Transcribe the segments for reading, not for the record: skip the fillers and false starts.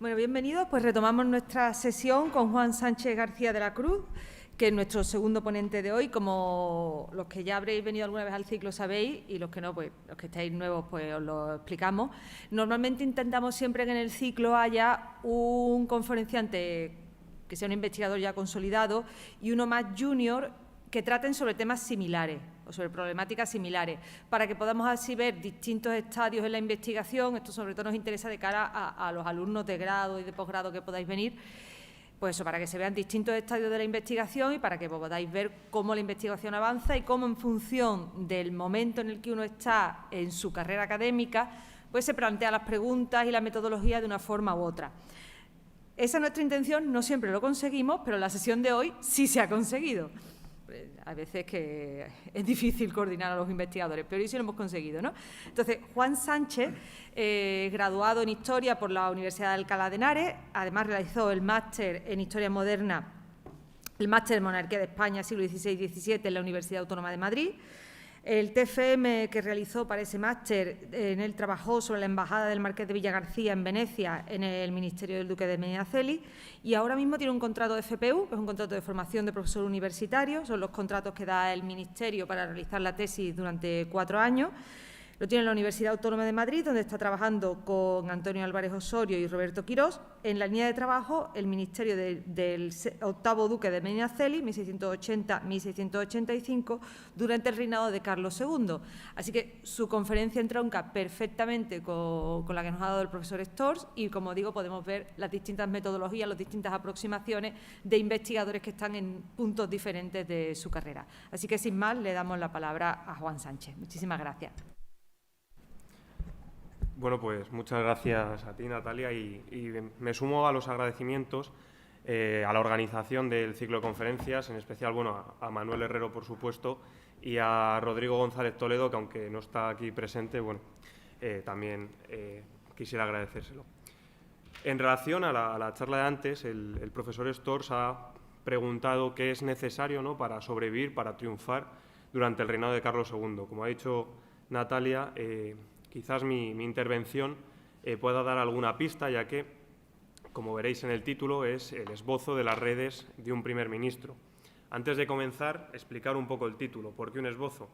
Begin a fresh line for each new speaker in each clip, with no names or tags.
Bueno, bienvenidos. Pues retomamos nuestra sesión con Juan Sánchez García de la Cruz, que es nuestro segundo ponente de hoy. Como los que ya habréis venido alguna vez al ciclo sabéis, y los que no, pues los que estáis nuevos, pues os lo explicamos. Normalmente intentamos siempre que en el ciclo haya un conferenciante que sea un investigador ya consolidado y uno más junior que traten sobre temas similares o sobre problemáticas similares, para que podamos así ver distintos estadios en la investigación. Esto sobre todo nos interesa de cara a los alumnos de grado y de posgrado que podáis venir, pues eso, para que se vean distintos estadios de la investigación y para que podáis ver cómo la investigación avanza y cómo en función del momento en el que uno está en su carrera académica, pues se plantea las preguntas y la metodología de una forma u otra. Esa es nuestra intención, no siempre lo conseguimos, pero en la sesión de hoy sí se ha conseguido. A veces que es difícil coordinar a los investigadores, pero hoy sí lo hemos conseguido, ¿no? Entonces, Juan Sánchez, graduado en Historia por la Universidad de Alcalá de Henares, además realizó el máster en Historia Moderna, el máster en Monarquía de España, siglo XVI y XVII, en la Universidad Autónoma de Madrid. El TFM que realizó para ese máster, en él trabajó sobre la embajada del Marqués de Villagarcía en Venecia, en el Ministerio del Duque de Medinaceli, y ahora mismo tiene un contrato de FPU, que es un contrato de formación de profesor universitario. Son los contratos que da el Ministerio para realizar la tesis durante 4 años. Lo tiene en la Universidad Autónoma de Madrid, donde está trabajando con Antonio Álvarez Osorio y Roberto Quirós. En la línea de trabajo, el Ministerio del octavo Duque de Medinaceli, 1680-1685, durante el reinado de Carlos II. Así que su conferencia entronca perfectamente con la que nos ha dado el profesor Stors y, como digo, podemos ver las distintas metodologías, las distintas aproximaciones de investigadores que están en puntos diferentes de su carrera. Así que, sin más, le damos la palabra a Juan Sánchez. Muchísimas gracias.
Bueno, pues muchas gracias a ti, Natalia, y me sumo a los agradecimientos a la organización del ciclo de conferencias, en especial, bueno, a Manuel Herrero, por supuesto, y a Rodrigo González Toledo, que aunque no está aquí presente, bueno, también quisiera agradecérselo. En relación a la charla de antes, el profesor Stors ha preguntado qué es necesario, ¿no?, para sobrevivir, para triunfar durante el reinado de Carlos II. Como ha dicho Natalia, quizás mi intervención pueda dar alguna pista, ya que, como veréis en el título, es el esbozo de las redes de un primer ministro. Antes de comenzar, explicar un poco el título. ¿Por qué un esbozo?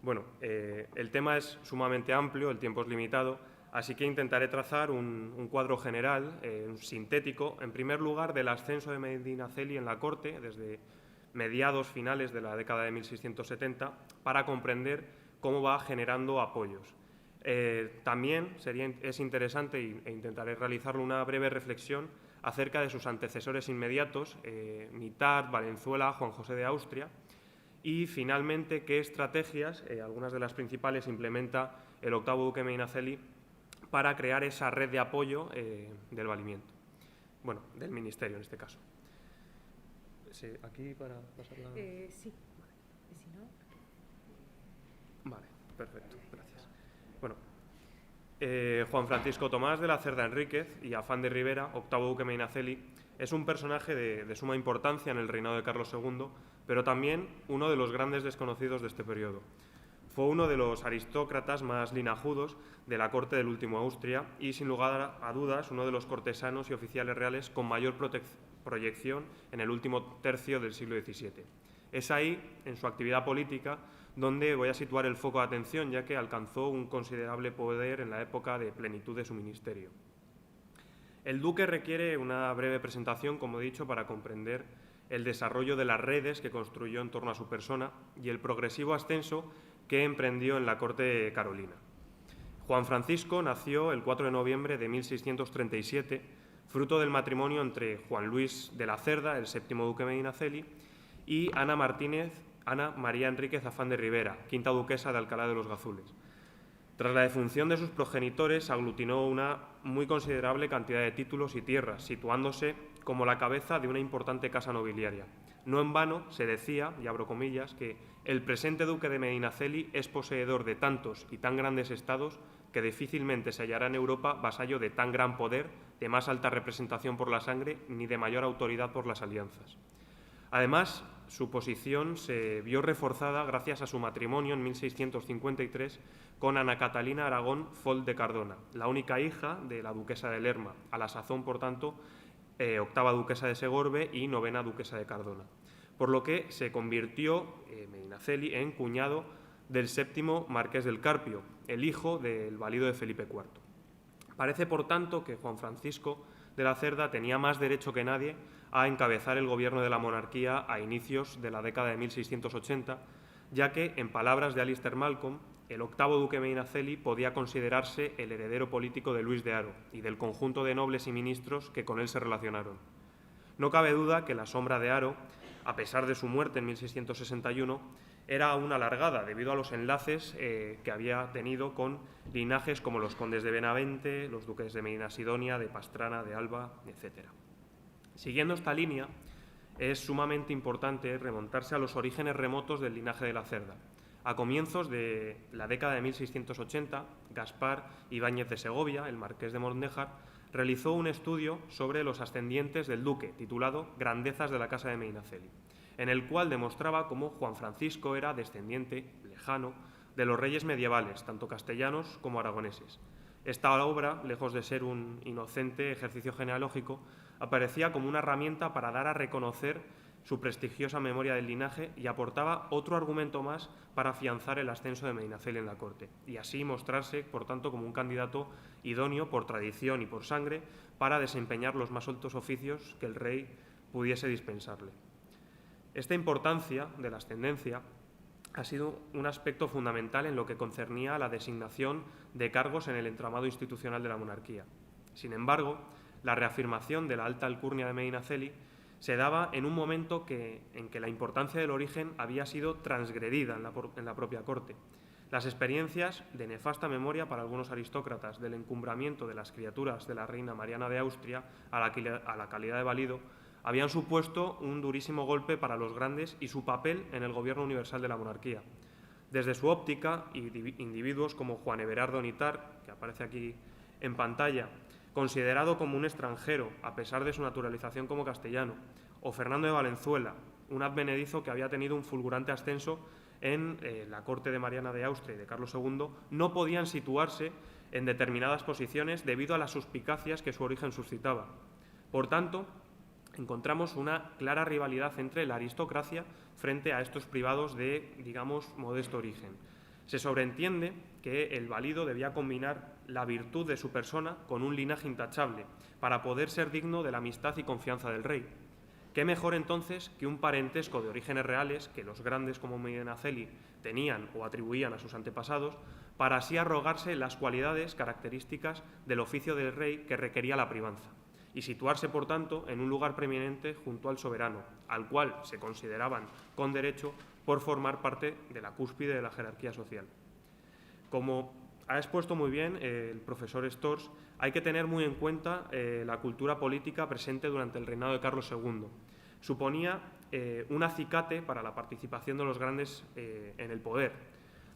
Bueno, el tema es sumamente amplio, el tiempo es limitado, así que intentaré trazar un cuadro general, sintético, en primer lugar, del ascenso de Medinaceli en la corte, desde mediados finales de la década de 1670, para comprender cómo va generando apoyos. También es interesante, e intentaré realizarlo, una breve reflexión acerca de sus antecesores inmediatos, Mitard, Valenzuela, Juan José de Austria, y finalmente qué estrategias, algunas de las principales, implementa el octavo duque Medinaceli para crear esa red de apoyo del valimiento, bueno, del ministerio en este caso. Sí, aquí para pasar la...
Sí, vale. ¿Y si no?
Vale, perfecto, gracias. Bueno, Juan Francisco Tomás de la Cerda Enríquez y Afán de Rivera, octavo duque Medinaceli, es un personaje de suma importancia en el reinado de Carlos II, pero también uno de los grandes desconocidos de este periodo. Fue uno de los aristócratas más linajudos de la corte del último Austria y, sin lugar a dudas, uno de los cortesanos y oficiales reales con mayor proyección en el último tercio del siglo XVII. Es ahí, en su actividad política, donde voy a situar el foco de atención, ya que alcanzó un considerable poder en la época de plenitud de su ministerio. El duque requiere una breve presentación, como he dicho, para comprender el desarrollo de las redes que construyó en torno a su persona y el progresivo ascenso que emprendió en la corte carolina. Juan Francisco nació el 4 de noviembre de 1637, fruto del matrimonio entre Juan Luis de la Cerda, el séptimo duque Medinaceli, y Ana María Enríquez Afán de Rivera, quinta duquesa de Alcalá de los Gazules. Tras la defunción de sus progenitores, aglutinó una muy considerable cantidad de títulos y tierras, situándose como la cabeza de una importante casa nobiliaria. No en vano se decía, y abro comillas, que el presente duque de Medinaceli es poseedor de tantos y tan grandes estados que difícilmente se hallará en Europa vasallo de tan gran poder, de más alta representación por la sangre, ni de mayor autoridad por las alianzas. Además, su posición se vio reforzada gracias a su matrimonio en 1653 con Ana Catalina Aragón Folt de Cardona, la única hija de la duquesa de Lerma, a la sazón, por tanto, octava duquesa de Segorbe y novena duquesa de Cardona, por lo que se convirtió Medinaceli en cuñado del séptimo marqués del Carpio, el hijo del valido de Felipe IV. Parece, por tanto, que Juan Francisco de la Cerda tenía más derecho que nadie a encabezar el gobierno de la monarquía a inicios de la década de 1680, ya que, en palabras de Alistair Malcolm, el octavo duque Medinaceli podía considerarse el heredero político de Luis de Haro y del conjunto de nobles y ministros que con él se relacionaron. No cabe duda que la sombra de Haro, a pesar de su muerte en 1661, era aún alargada debido a los enlaces que había tenido con linajes como los condes de Benavente, los duques de Medina Sidonia, de Pastrana, de Alba, etc. Siguiendo esta línea, es sumamente importante remontarse a los orígenes remotos del linaje de la Cerda. A comienzos de la década de 1680, Gaspar Ibáñez de Segovia, el marqués de Mondéjar, realizó un estudio sobre los ascendientes del duque, titulado Grandezas de la Casa de Medinaceli, en el cual demostraba cómo Juan Francisco era descendiente lejano de los reyes medievales, tanto castellanos como aragoneses. Esta obra, lejos de ser un inocente ejercicio genealógico, aparecía como una herramienta para dar a reconocer su prestigiosa memoria del linaje y aportaba otro argumento más para afianzar el ascenso de Medinaceli en la corte y así mostrarse, por tanto, como un candidato idóneo por tradición y por sangre para desempeñar los más altos oficios que el rey pudiese dispensarle. Esta importancia de la ascendencia ha sido un aspecto fundamental en lo que concernía a la designación de cargos en el entramado institucional de la monarquía. Sin embargo, la reafirmación de la alta alcurnia de Medinaceli se daba en un momento en que la importancia del origen había sido transgredida en la propia corte. Las experiencias de nefasta memoria para algunos aristócratas del encumbramiento de las criaturas de la reina Mariana de Austria a la calidad de valido habían supuesto un durísimo golpe para los grandes y su papel en el gobierno universal de la monarquía. Desde su óptica, individuos como Juan Everardo Nitar, que aparece aquí en pantalla, considerado como un extranjero a pesar de su naturalización como castellano, o Fernando de Valenzuela, un advenedizo que había tenido un fulgurante ascenso en la corte de Mariana de Austria y de Carlos II, no podían situarse en determinadas posiciones debido a las suspicacias que su origen suscitaba. Por tanto, encontramos una clara rivalidad entre la aristocracia frente a estos privados de, digamos, modesto origen. Se sobreentiende que el valido debía combinar la virtud de su persona con un linaje intachable para poder ser digno de la amistad y confianza del rey. ¿Qué mejor entonces que un parentesco de orígenes reales que los grandes como Medinaceli tenían o atribuían a sus antepasados para así arrogarse las cualidades características del oficio del rey que requería la privanza y situarse, por tanto, en un lugar preeminente junto al soberano, al cual se consideraban con derecho por formar parte de la cúspide de la jerarquía social? Como ha expuesto muy bien el profesor Stors, hay que tener muy en cuenta la cultura política presente durante el reinado de Carlos II. Suponía un acicate para la participación de los grandes en el poder.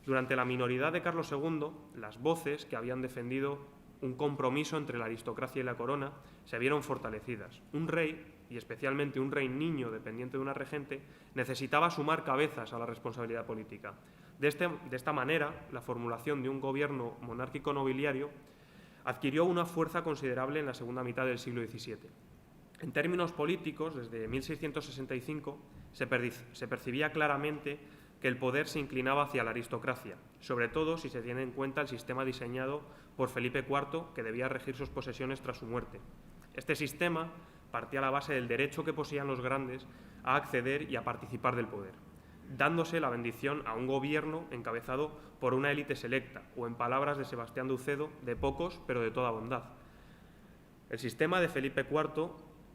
Durante la minoridad de Carlos II, las voces que habían defendido un compromiso entre la aristocracia y la corona se vieron fortalecidas. Un rey, y especialmente un rey niño dependiente de una regente, necesitaba sumar cabezas a la responsabilidad política. De esta manera, la formulación de un gobierno monárquico nobiliario adquirió una fuerza considerable en la segunda mitad del siglo XVII. En términos políticos, desde 1665 se percibía claramente que el poder se inclinaba hacia la aristocracia, sobre todo si se tiene en cuenta el sistema diseñado por Felipe IV, que debía regir sus posesiones tras su muerte. Este sistema partía a la base del derecho que poseían los grandes a acceder y a participar del poder, dándose la bendición a un gobierno encabezado por una élite selecta, o en palabras de Sebastián de Ucedo, de pocos pero de toda bondad. El sistema de Felipe IV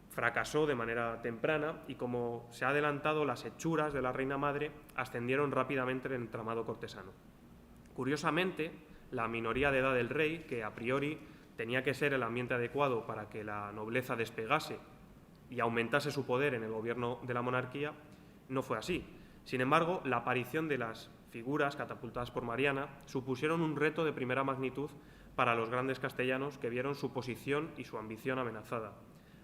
fracasó de manera temprana y, como se ha adelantado, las hechuras de la reina madre ascendieron rápidamente en el entramado cortesano. Curiosamente, la minoría de edad del rey, que a priori tenía que ser el ambiente adecuado para que la nobleza despegase y aumentase su poder en el gobierno de la monarquía, no fue así. Sin embargo, la aparición de las figuras catapultadas por Mariana supusieron un reto de primera magnitud para los grandes castellanos que vieron su posición y su ambición amenazada.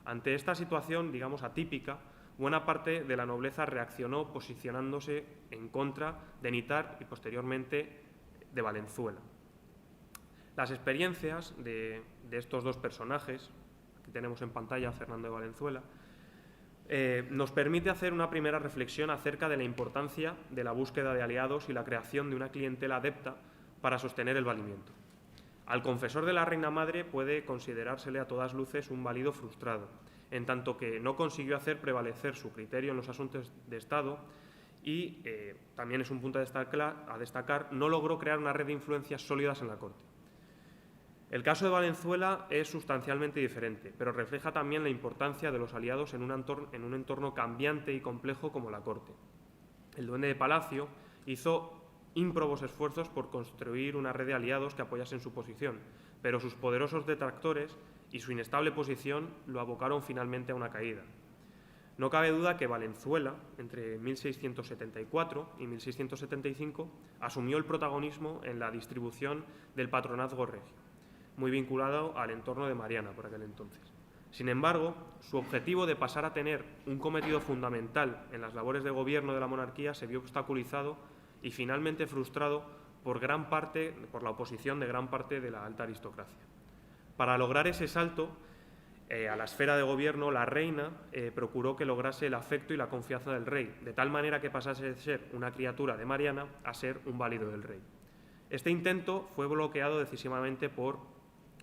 Ante esta situación, digamos, atípica, buena parte de la nobleza reaccionó posicionándose en contra de Nitar y posteriormente de Valenzuela. Las experiencias de estos dos personajes, que tenemos en pantalla, Fernando de Valenzuela, nos permite hacer una primera reflexión acerca de la importancia de la búsqueda de aliados y la creación de una clientela adepta para sostener el valimiento. Al confesor de la Reina Madre puede considerársele a todas luces un válido frustrado, en tanto que no consiguió hacer prevalecer su criterio en los asuntos de Estado y, también es un punto a destacar, no logró crear una red de influencias sólidas en la corte. El caso de Valenzuela es sustancialmente diferente, pero refleja también la importancia de los aliados en un entorno cambiante y complejo como la corte. El duende de Palacio hizo ímprobos esfuerzos por construir una red de aliados que apoyasen su posición, pero sus poderosos detractores y su inestable posición lo abocaron finalmente a una caída. No cabe duda que Valenzuela, entre 1674 y 1675, asumió el protagonismo en la distribución del patronazgo regio, muy vinculado al entorno de Mariana por aquel entonces. Sin embargo, su objetivo de pasar a tener un cometido fundamental en las labores de gobierno de la monarquía se vio obstaculizado y finalmente frustrado por la oposición de gran parte de la alta aristocracia. Para lograr ese salto a la esfera de gobierno, la reina procuró que lograse el afecto y la confianza del rey, de tal manera que pasase de ser una criatura de Mariana a ser un válido del rey. Este intento fue bloqueado decisivamente por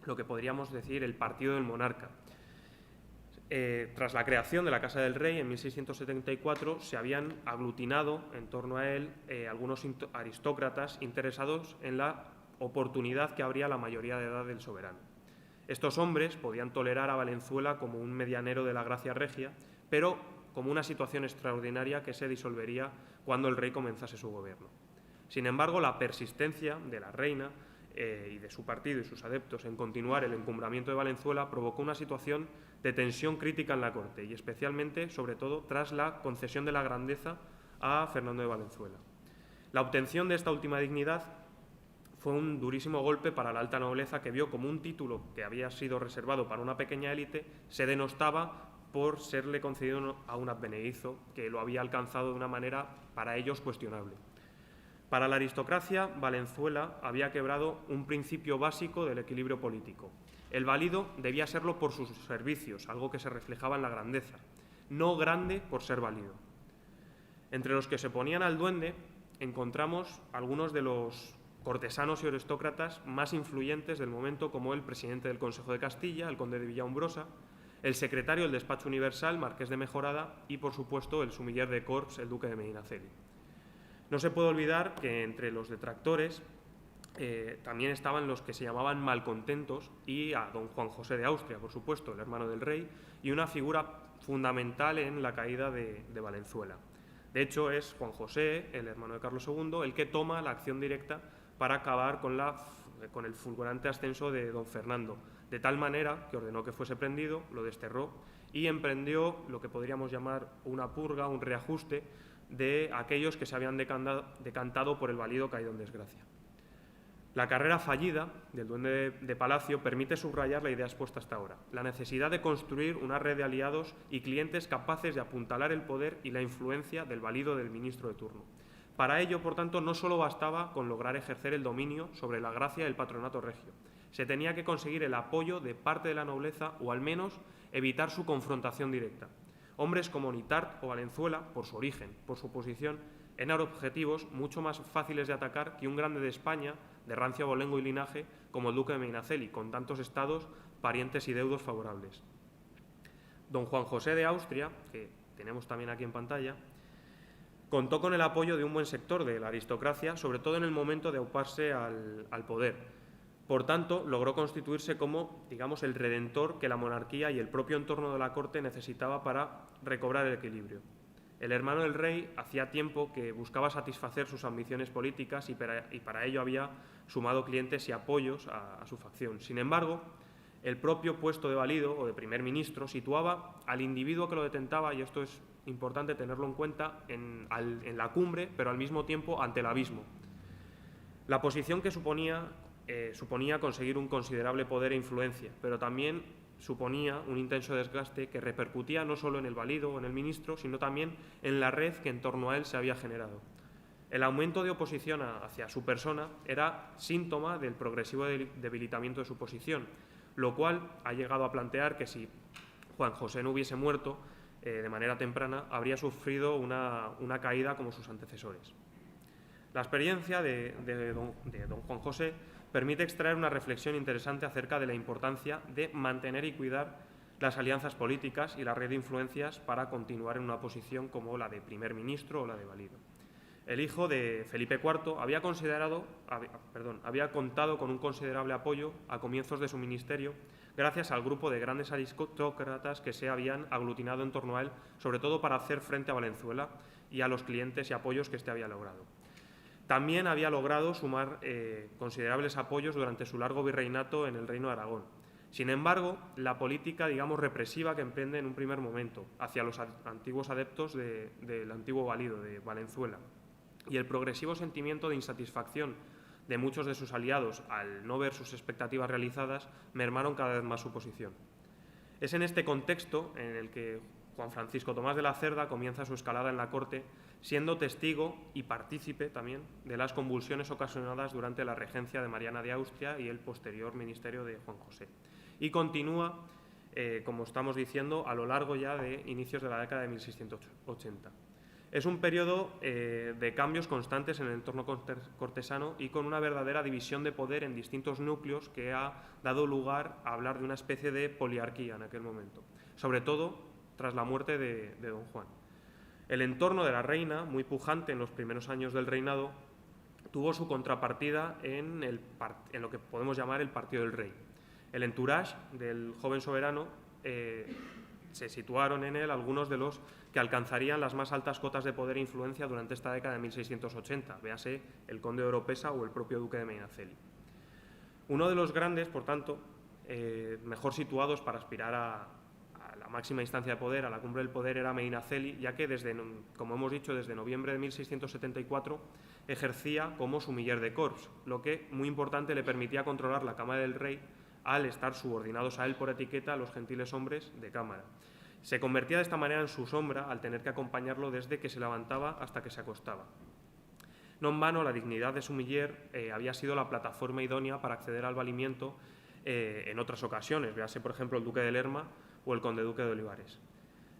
lo que podríamos decir el partido del monarca. Tras la creación de la Casa del Rey en 1674 se habían aglutinado en torno a él algunos aristócratas interesados en la oportunidad que abría la mayoría de edad del soberano. Estos hombres podían tolerar a Valenzuela como un medianero de la gracia regia, pero como una situación extraordinaria que se disolvería cuando el rey comenzase su gobierno. Sin embargo, la persistencia de la reina y de su partido y sus adeptos en continuar el encumbramiento de Valenzuela provocó una situación de tensión crítica en la corte y especialmente, sobre todo, tras la concesión de la grandeza a Fernando de Valenzuela. La obtención de esta última dignidad fue un durísimo golpe para la alta nobleza que vio como un título que había sido reservado para una pequeña élite se denostaba por serle concedido a un advenedizo que lo había alcanzado de una manera para ellos cuestionable. Para la aristocracia, Valenzuela había quebrado un principio básico del equilibrio político. El válido debía serlo por sus servicios, algo que se reflejaba en la grandeza, no grande por ser válido. Entre los que se oponían al duende encontramos algunos de los cortesanos y aristócratas más influyentes del momento, como el presidente del Consejo de Castilla, el conde de Villaumbrosa, el secretario del Despacho Universal, marqués de Mejorada, y, por supuesto, el sumiller de Corps, el duque de Medinaceli. No se puede olvidar que entre los detractores también estaban los que se llamaban malcontentos y a don Juan José de Austria, por supuesto, el hermano del rey, y una figura fundamental en la caída de Valenzuela. De hecho, es Juan José, el hermano de Carlos II, el que toma la acción directa para acabar con el fulgurante ascenso de don Fernando, de tal manera que ordenó que fuese prendido, lo desterró y emprendió lo que podríamos llamar una purga, un reajuste de aquellos que se habían decantado por el válido caído en desgracia. La carrera fallida del duende de Palacio permite subrayar la idea expuesta hasta ahora, la necesidad de construir una red de aliados y clientes capaces de apuntalar el poder y la influencia del válido del ministro de turno. Para ello, por tanto, no solo bastaba con lograr ejercer el dominio sobre la gracia del patronato regio, se tenía que conseguir el apoyo de parte de la nobleza o al menos evitar su confrontación directa. Hombres como Nitart o Valenzuela, por su origen, por su posición, eran objetivos mucho más fáciles de atacar que un grande de España, de rancio abolengo y linaje, como el duque de Medinaceli, con tantos estados, parientes y deudos favorables. Don Juan José de Austria, que tenemos también aquí en pantalla, contó con el apoyo de un buen sector de la aristocracia, sobre todo en el momento de auparse al poder. Por tanto, logró constituirse como, digamos, el redentor que la monarquía y el propio entorno de la corte necesitaba para recobrar el equilibrio. El hermano del rey hacía tiempo que buscaba satisfacer sus ambiciones políticas y para ello había sumado clientes y apoyos a su facción. Sin embargo, el propio puesto de válido o de primer ministro situaba al individuo que lo detentaba, y esto es importante tenerlo en cuenta, en la cumbre, pero al mismo tiempo ante el abismo. La posición que suponía conseguir un considerable poder e influencia, pero también suponía un intenso desgaste que repercutía no solo en el valido o en el ministro, sino también en la red que en torno a él se había generado. El aumento de oposición hacia su persona era síntoma del progresivo debilitamiento de su posición, lo cual ha llegado a plantear que si Juan José no hubiese muerto de manera temprana, habría sufrido una caída como sus antecesores. La experiencia de don Juan José permite extraer una reflexión interesante acerca de la importancia de mantener y cuidar las alianzas políticas y la red de influencias para continuar en una posición como la de primer ministro o la de valido. El hijo de Felipe IV había contado con un considerable apoyo a comienzos de su ministerio gracias al grupo de grandes aristócratas que se habían aglutinado en torno a él, sobre todo para hacer frente a Valenzuela y a los clientes y apoyos que éste había logrado. También había logrado sumar considerables apoyos durante su largo virreinato en el Reino de Aragón. Sin embargo, la política, represiva que emprende en un primer momento hacia los antiguos adeptos del antiguo valido de Valenzuela y el progresivo sentimiento de insatisfacción de muchos de sus aliados al no ver sus expectativas realizadas mermaron cada vez más su posición. Es en este contexto en el que Juan Francisco Tomás de la Cerda comienza su escalada en la corte, siendo testigo y partícipe también de las convulsiones ocasionadas durante la regencia de Mariana de Austria y el posterior ministerio de Juan José. Y continúa, como estamos diciendo, a lo largo ya de inicios de la década de 1680. Es un periodo de cambios constantes en el entorno cortesano y con una verdadera división de poder en distintos núcleos que ha dado lugar a hablar de una especie de poliarquía en aquel momento, sobre todo tras la muerte de don Juan. El entorno de la reina, muy pujante en los primeros años del reinado, tuvo su contrapartida en lo que podemos llamar el Partido del Rey. El entourage del joven soberano se situaron en él algunos de los que alcanzarían las más altas cotas de poder e influencia durante esta década de 1680, véase el conde de Oropesa o el propio duque de Medinaceli. Uno de los grandes, por tanto, mejor situados para aspirar a la máxima instancia de poder, a la cumbre del poder, era Medinaceli, ya que, como hemos dicho, desde noviembre de 1674 ejercía como sumiller de corps, lo que, muy importante, le permitía controlar la Cámara del Rey al estar subordinados a él por etiqueta a los gentiles hombres de cámara. Se convertía de esta manera en su sombra al tener que acompañarlo desde que se levantaba hasta que se acostaba. No en vano, la dignidad de sumiller había sido la plataforma idónea para acceder al valimiento en otras ocasiones, véase por ejemplo el duque de Lerma o el conde duque de Olivares.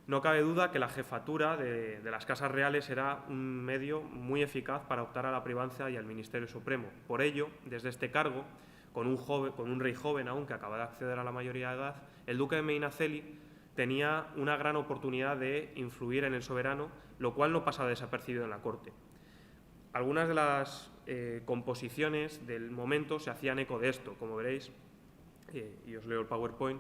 No cabe duda que la jefatura de las casas reales era un medio muy eficaz para optar a la privanza y al ministerio supremo. Por ello, desde este cargo, con un rey joven aún que acaba de acceder a la mayoría de edad, el duque de Medinaceli tenía una gran oportunidad de influir en el soberano, lo cual no pasa desapercibido en la corte. Algunas de las composiciones del momento se hacían eco de esto, como veréis, y os leo el PowerPoint.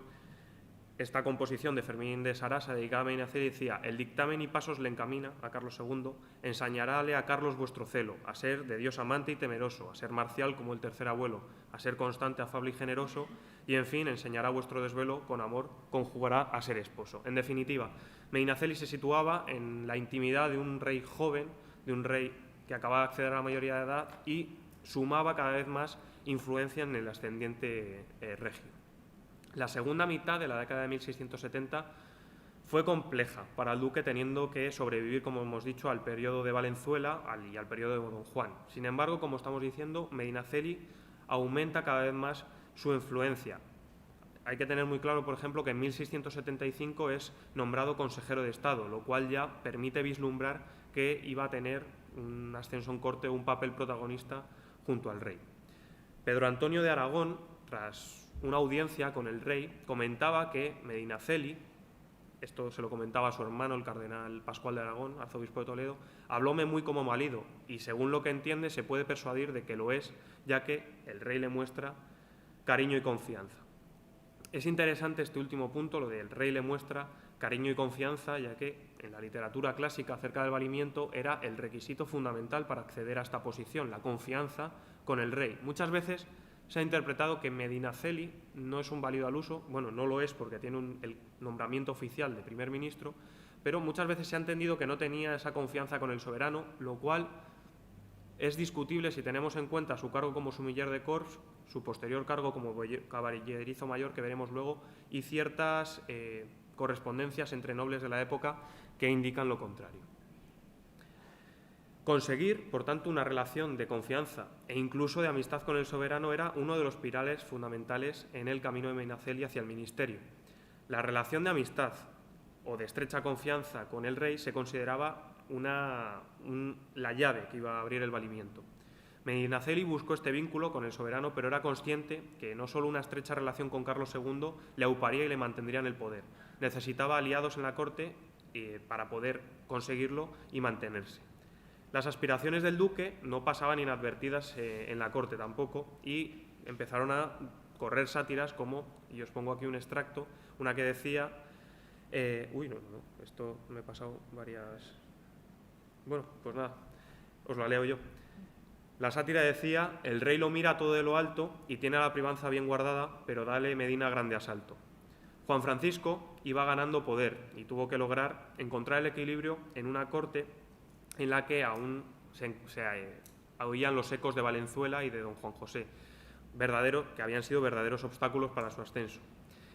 Esta composición de Fermín de Sarasa, dedicada a Medinaceli, decía: el dictamen y pasos le encamina a Carlos II, ensañarále a Carlos vuestro celo, a ser de Dios amante y temeroso, a ser marcial como el tercer abuelo, a ser constante, afable y generoso, y en fin, enseñará vuestro desvelo, con amor conjugará a ser esposo. En definitiva, Medinaceli se situaba en la intimidad de un rey joven, de un rey que acababa de acceder a la mayoría de edad y sumaba cada vez más influencia en el ascendiente regio. La segunda mitad de la década de 1670 fue compleja para el duque, teniendo que sobrevivir, como hemos dicho, al periodo de Valenzuela y al periodo de don Juan. Sin embargo, como estamos diciendo, Medinaceli aumenta cada vez más su influencia. Hay que tener muy claro, por ejemplo, que en 1675 es nombrado consejero de Estado, lo cual ya permite vislumbrar que iba a tener un ascenso en corte, un papel protagonista junto al rey. Pedro Antonio de Aragón, tras una audiencia con el rey, comentaba que Medinaceli, esto se lo comentaba a su hermano, el cardenal Pascual de Aragón, arzobispo de Toledo, hablóme muy como marido y, según lo que entiende, se puede persuadir de que lo es, ya que el rey le muestra cariño y confianza. Es interesante este último punto, lo del rey le muestra cariño y confianza, ya que en la literatura clásica acerca del valimiento era el requisito fundamental para acceder a esta posición, la confianza con el rey. Muchas veces se ha interpretado que Medinaceli no es un válido al uso, bueno, no lo es porque tiene el nombramiento oficial de primer ministro, pero muchas veces se ha entendido que no tenía esa confianza con el soberano, lo cual Es discutible si tenemos en cuenta su cargo como sumiller de corps, su posterior cargo como caballerizo mayor, que veremos luego, y ciertas correspondencias entre nobles de la época que indican lo contrario. Conseguir, por tanto, una relación de confianza e incluso de amistad con el soberano era uno de los pilares fundamentales en el camino de Medinaceli hacia el ministerio. La relación de amistad o de estrecha confianza con el rey se consideraba la llave que iba a abrir el valimiento. Medinaceli buscó este vínculo con el soberano, pero era consciente que no solo una estrecha relación con Carlos II le auparía y le mantendría en el poder. Necesitaba aliados en la corte para poder conseguirlo y mantenerse. Las aspiraciones del duque no pasaban inadvertidas en la corte tampoco, y empezaron a correr sátiras como, y os pongo aquí un extracto, una que decía, esto me he pasado varias... Bueno, pues nada, os la leo yo. La sátira decía: el rey lo mira todo de lo alto y tiene a la privanza bien guardada, pero dale Medina grande asalto. Juan Francisco iba ganando poder y tuvo que lograr encontrar el equilibrio en una corte en la que aún se oían los ecos de Valenzuela y de don Juan José, que habían sido verdaderos obstáculos para su ascenso.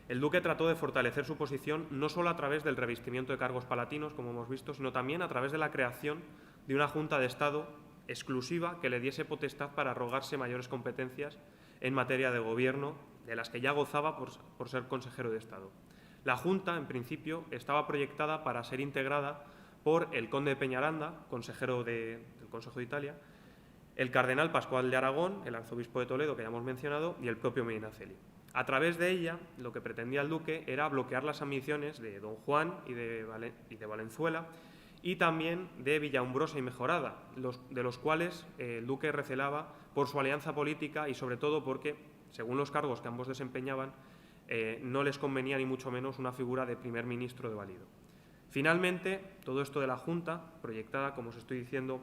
El duque trató de fortalecer su posición no solo a través del revestimiento de cargos palatinos, como hemos visto, sino también a través de la creación de una Junta de Estado exclusiva que le diese potestad para arrogarse mayores competencias en materia de gobierno, de las que ya gozaba por ser consejero de Estado. La Junta, en principio, estaba proyectada para ser integrada por el conde de Peñaranda, consejero del Consejo de Italia, el cardenal Pascual de Aragón, el arzobispo de Toledo, que ya hemos mencionado, y el propio Medinaceli. A través de ella, lo que pretendía el duque era bloquear las ambiciones de don Juan y de Valenzuela, y también de Villaumbrosa y Mejorada, de los cuales el duque recelaba por su alianza política y sobre todo porque, según los cargos que ambos desempeñaban, no les convenía ni mucho menos una figura de primer ministro de valido. Finalmente, todo esto de la Junta, proyectada, como os estoy diciendo,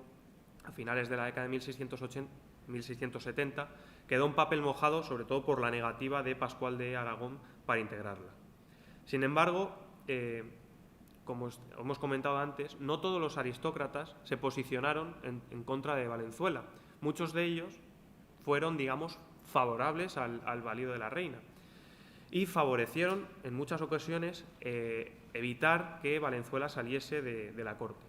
a finales de la década de 1670, quedó en papel mojado, sobre todo por la negativa de Pascual de Aragón para integrarla. Sin embargo, como hemos comentado antes, no todos los aristócratas se posicionaron en contra de Valenzuela. Muchos de ellos fueron, digamos, favorables al valido de la reina y favorecieron en muchas ocasiones evitar que Valenzuela saliese de la corte.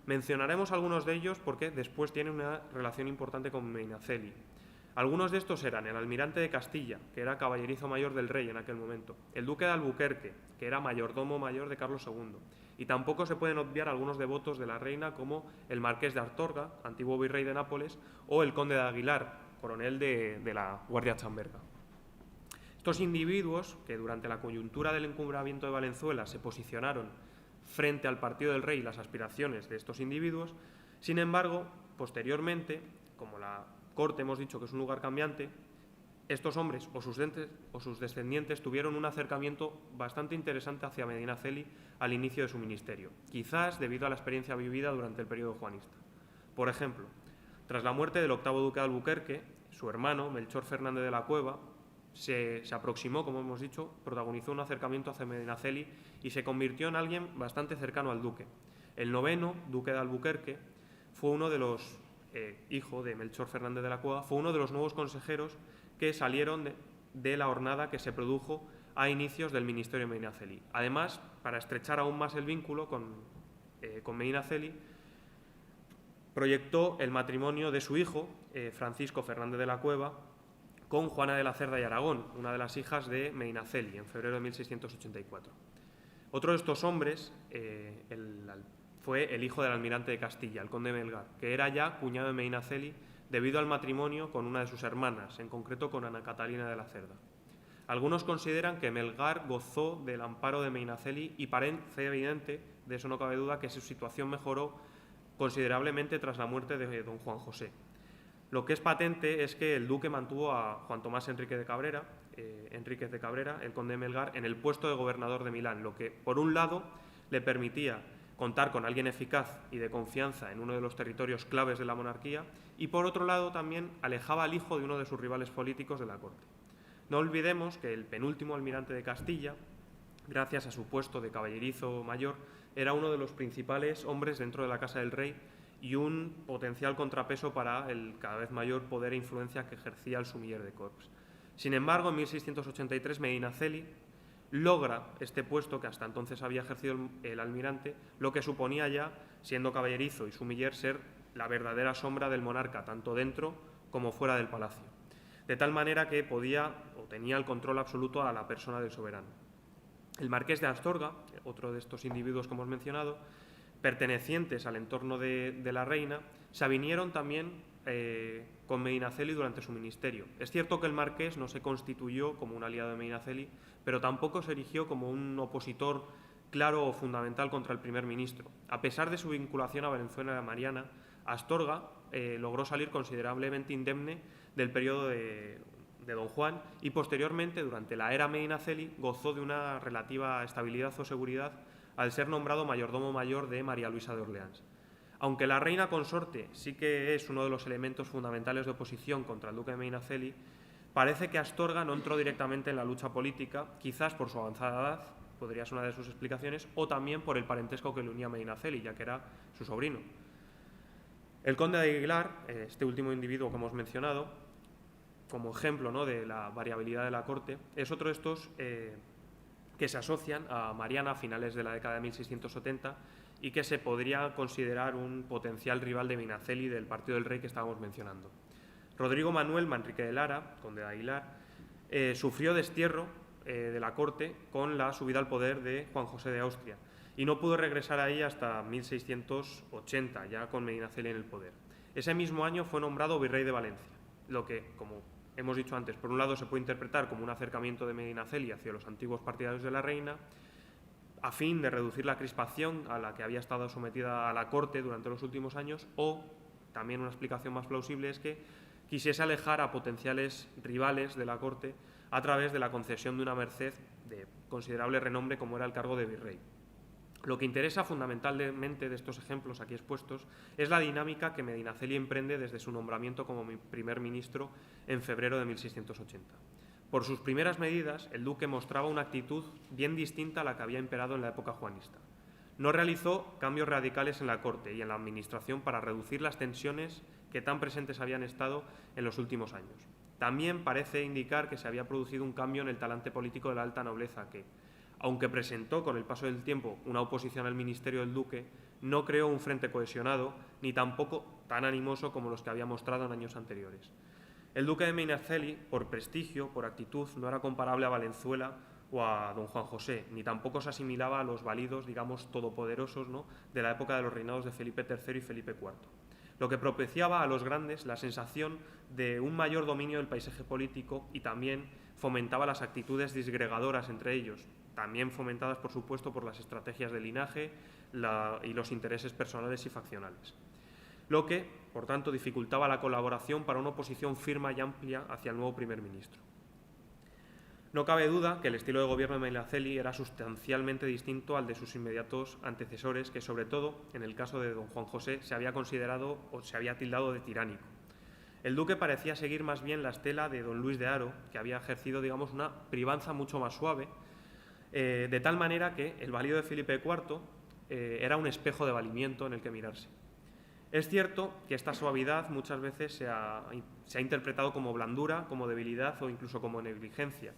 Mencionaremos algunos de ellos porque después tienen una relación importante con Medinaceli. Algunos de estos eran el almirante de Castilla, que era caballerizo mayor del rey en aquel momento, el duque de Albuquerque, que era mayordomo mayor de Carlos II, y tampoco se pueden obviar algunos devotos de la reina como el marqués de Astorga, antiguo virrey de Nápoles, o el conde de Aguilar, coronel de la Guardia Chamberga. Estos individuos, que durante la coyuntura del encumbramiento de Valenzuela se posicionaron frente al partido del rey y las aspiraciones de estos individuos, sin embargo, posteriormente, como la corte hemos dicho que es un lugar cambiante, estos hombres o sus descendientes tuvieron un acercamiento bastante interesante hacia Medinaceli al inicio de su ministerio, quizás debido a la experiencia vivida durante el periodo juanista. Por ejemplo, tras la muerte del octavo duque de Albuquerque, su hermano, Melchor Fernández de la Cueva, se aproximó, como hemos dicho, protagonizó un acercamiento hacia Medinaceli y se convirtió en alguien bastante cercano al duque. El noveno duque de Albuquerque fue uno de los, hijo de Melchor Fernández de la Cueva, fue uno de los nuevos consejeros que salieron de la hornada que se produjo a inicios del ministerio de Medinaceli. Además, para estrechar aún más el vínculo con Medinaceli, proyectó el matrimonio de su hijo, Francisco Fernández de la Cueva, con Juana de la Cerda y Aragón, una de las hijas de Medinaceli, en febrero de 1684. Otro de estos hombres fue el hijo del almirante de Castilla, el conde Melgar, que era ya cuñado de Medinaceli debido al matrimonio con una de sus hermanas, en concreto con Ana Catalina de la Cerda. Algunos consideran que Melgar gozó del amparo de Medinaceli y parece evidente, de eso no cabe duda, que su situación mejoró considerablemente tras la muerte de don Juan José. Lo que es patente es que el duque mantuvo a Juan Tomás Enríquez de Cabrera, el conde de Melgar, en el puesto de gobernador de Milán, lo que, por un lado, le permitía contar con alguien eficaz y de confianza en uno de los territorios claves de la monarquía, y por otro lado también alejaba al hijo de uno de sus rivales políticos de la corte. No olvidemos que el penúltimo almirante de Castilla, gracias a su puesto de caballerizo mayor, era uno de los principales hombres dentro de la casa del rey y un potencial contrapeso para el cada vez mayor poder e influencia que ejercía el sumiller de Corps. Sin embargo, en 1683 Medinaceli logra este puesto que hasta entonces había ejercido el almirante, lo que suponía ya, siendo caballerizo y sumiller, ser la verdadera sombra del monarca, tanto dentro como fuera del palacio, de tal manera que podía o tenía el control absoluto a la persona del soberano. El marqués de Astorga, otro de estos individuos que hemos mencionado, pertenecientes al entorno de la reina, se avinieron también con Medinaceli durante su ministerio. Es cierto que el marqués no se constituyó como un aliado de Medinaceli, pero tampoco se erigió como un opositor claro o fundamental contra el primer ministro. A pesar de su vinculación a Valenzuela y a Mariana, Astorga logró salir considerablemente indemne del periodo de Don Juan y posteriormente, durante la era Medinaceli, gozó de una relativa estabilidad o seguridad al ser nombrado mayordomo mayor de María Luisa de Orleans. Aunque la reina consorte sí que es uno de los elementos fundamentales de oposición contra el duque de Medinaceli, parece que Astorga no entró directamente en la lucha política, quizás por su avanzada edad, podría ser una de sus explicaciones, o también por el parentesco que le unía a Medinaceli, ya que era su sobrino. El conde de Aguilar, este último individuo que hemos mencionado, como ejemplo, ¿no?, de la variabilidad de la corte, es otro de estos que se asocian a Mariana a finales de la década de 1670 y que se podría considerar un potencial rival de Medinaceli del partido del rey que estábamos mencionando. Rodrigo Manuel Manrique de Lara, conde de Aguilar, sufrió destierro de la corte con la subida al poder de Juan José de Austria y no pudo regresar ahí hasta 1680, ya con Medinaceli en el poder. Ese mismo año fue nombrado virrey de Valencia, lo que, como hemos dicho antes, por un lado se puede interpretar como un acercamiento de Medinaceli hacia los antiguos partidarios de la reina, a fin de reducir la crispación a la que había estado sometida a la corte durante los últimos años, o también una explicación más plausible es que quisiese alejar a potenciales rivales de la corte a través de la concesión de una merced de considerable renombre como era el cargo de virrey. Lo que interesa fundamentalmente de estos ejemplos aquí expuestos es la dinámica que Medinaceli emprende desde su nombramiento como primer ministro en febrero de 1680. Por sus primeras medidas, el duque mostraba una actitud bien distinta a la que había imperado en la época juanista. No realizó cambios radicales en la corte y en la administración para reducir las tensiones que tan presentes habían estado en los últimos años. También parece indicar que se había producido un cambio en el talante político de la alta nobleza que, aunque presentó con el paso del tiempo una oposición al ministerio del duque, no creó un frente cohesionado ni tampoco tan animoso como los que había mostrado en años anteriores. El duque de Medinaceli, por prestigio, por actitud, no era comparable a Valenzuela o a don Juan José, ni tampoco se asimilaba a los válidos, digamos, todopoderosos, ¿no?, de la época de los reinados de Felipe III y Felipe IV, lo que propiciaba a los grandes la sensación de un mayor dominio del paisaje político y también fomentaba las actitudes disgregadoras entre ellos, también fomentadas, por supuesto, por las estrategias de linaje y los intereses personales y faccionales, lo que, por tanto, dificultaba la colaboración para una oposición firme y amplia hacia el nuevo primer ministro. No cabe duda que el estilo de gobierno de Medinaceli era sustancialmente distinto al de sus inmediatos antecesores, que, sobre todo, en el caso de don Juan José, se había considerado o se había tildado de tiránico. El duque parecía seguir más bien la estela de don Luis de Haro, que había ejercido, digamos, una privanza mucho más suave, de tal manera que el valido de Felipe IV era un espejo de valimiento en el que mirarse. Es cierto que esta suavidad muchas veces se ha interpretado como blandura, como debilidad o incluso como negligencia,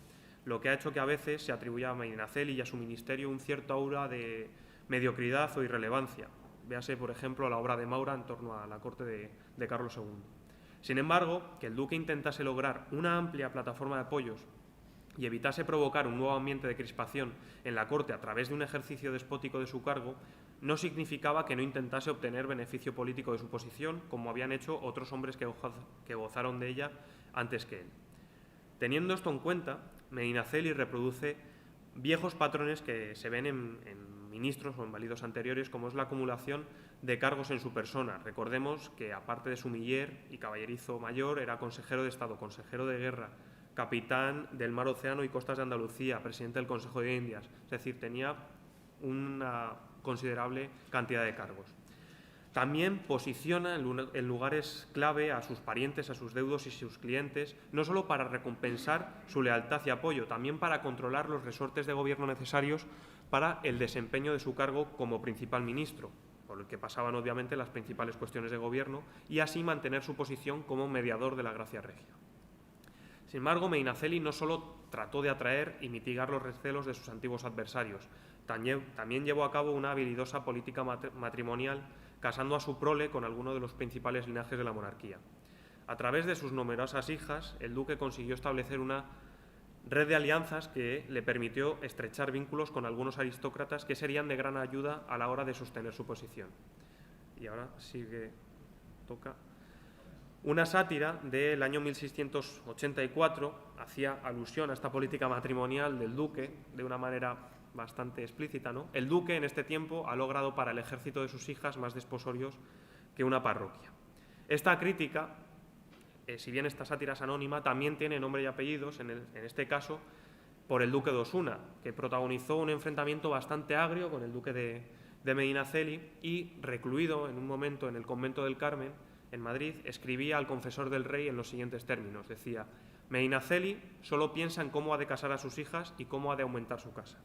lo que ha hecho que a veces se atribuya a Medinaceli y a su ministerio un cierto aura de mediocridad o irrelevancia. Véase, por ejemplo, la obra de Maura en torno a la corte de Carlos II. Sin embargo, que el duque intentase lograr una amplia plataforma de apoyos y evitase provocar un nuevo ambiente de crispación en la corte a través de un ejercicio despótico de su cargo, no significaba que no intentase obtener beneficio político de su posición, como habían hecho otros hombres que gozaron de ella antes que él. Teniendo esto en cuenta, Medinaceli reproduce viejos patrones que se ven en ministros o en válidos anteriores, como es la acumulación de cargos en su persona. Recordemos que, aparte de sumiller y caballerizo mayor, era consejero de Estado, consejero de guerra, capitán del Mar Océano y Costas de Andalucía, presidente del Consejo de Indias, es decir, tenía una considerable cantidad de cargos. También posiciona en lugares clave a sus parientes, a sus deudos y sus clientes, no solo para recompensar su lealtad y apoyo, también para controlar los resortes de gobierno necesarios para el desempeño de su cargo como principal ministro, por el que pasaban obviamente las principales cuestiones de gobierno y así mantener su posición como mediador de la gracia regia. Sin embargo, Medinaceli no solo trató de atraer y mitigar los recelos de sus antiguos adversarios, también llevó a cabo una habilidosa política matrimonial, casando a su prole con alguno de los principales linajes de la monarquía. A través de sus numerosas hijas, el duque consiguió establecer una red de alianzas que le permitió estrechar vínculos con algunos aristócratas que serían de gran ayuda a la hora de sostener su posición. Y ahora toca. Una sátira del año 1684 hacía alusión a esta política matrimonial del duque de una manera bastante explícita, ¿no? El duque en este tiempo ha logrado para el ejército de sus hijas más desposorios que una parroquia. Esta crítica, si bien esta sátira es anónima, también tiene nombre y apellidos, en este caso por el duque de Osuna, que protagonizó un enfrentamiento bastante agrio con el duque de Medinaceli y, recluido en un momento en el convento del Carmen, en Madrid, escribía al confesor del rey en los siguientes términos. Decía: Medinaceli solo piensa en cómo ha de casar a sus hijas y cómo ha de aumentar su casa.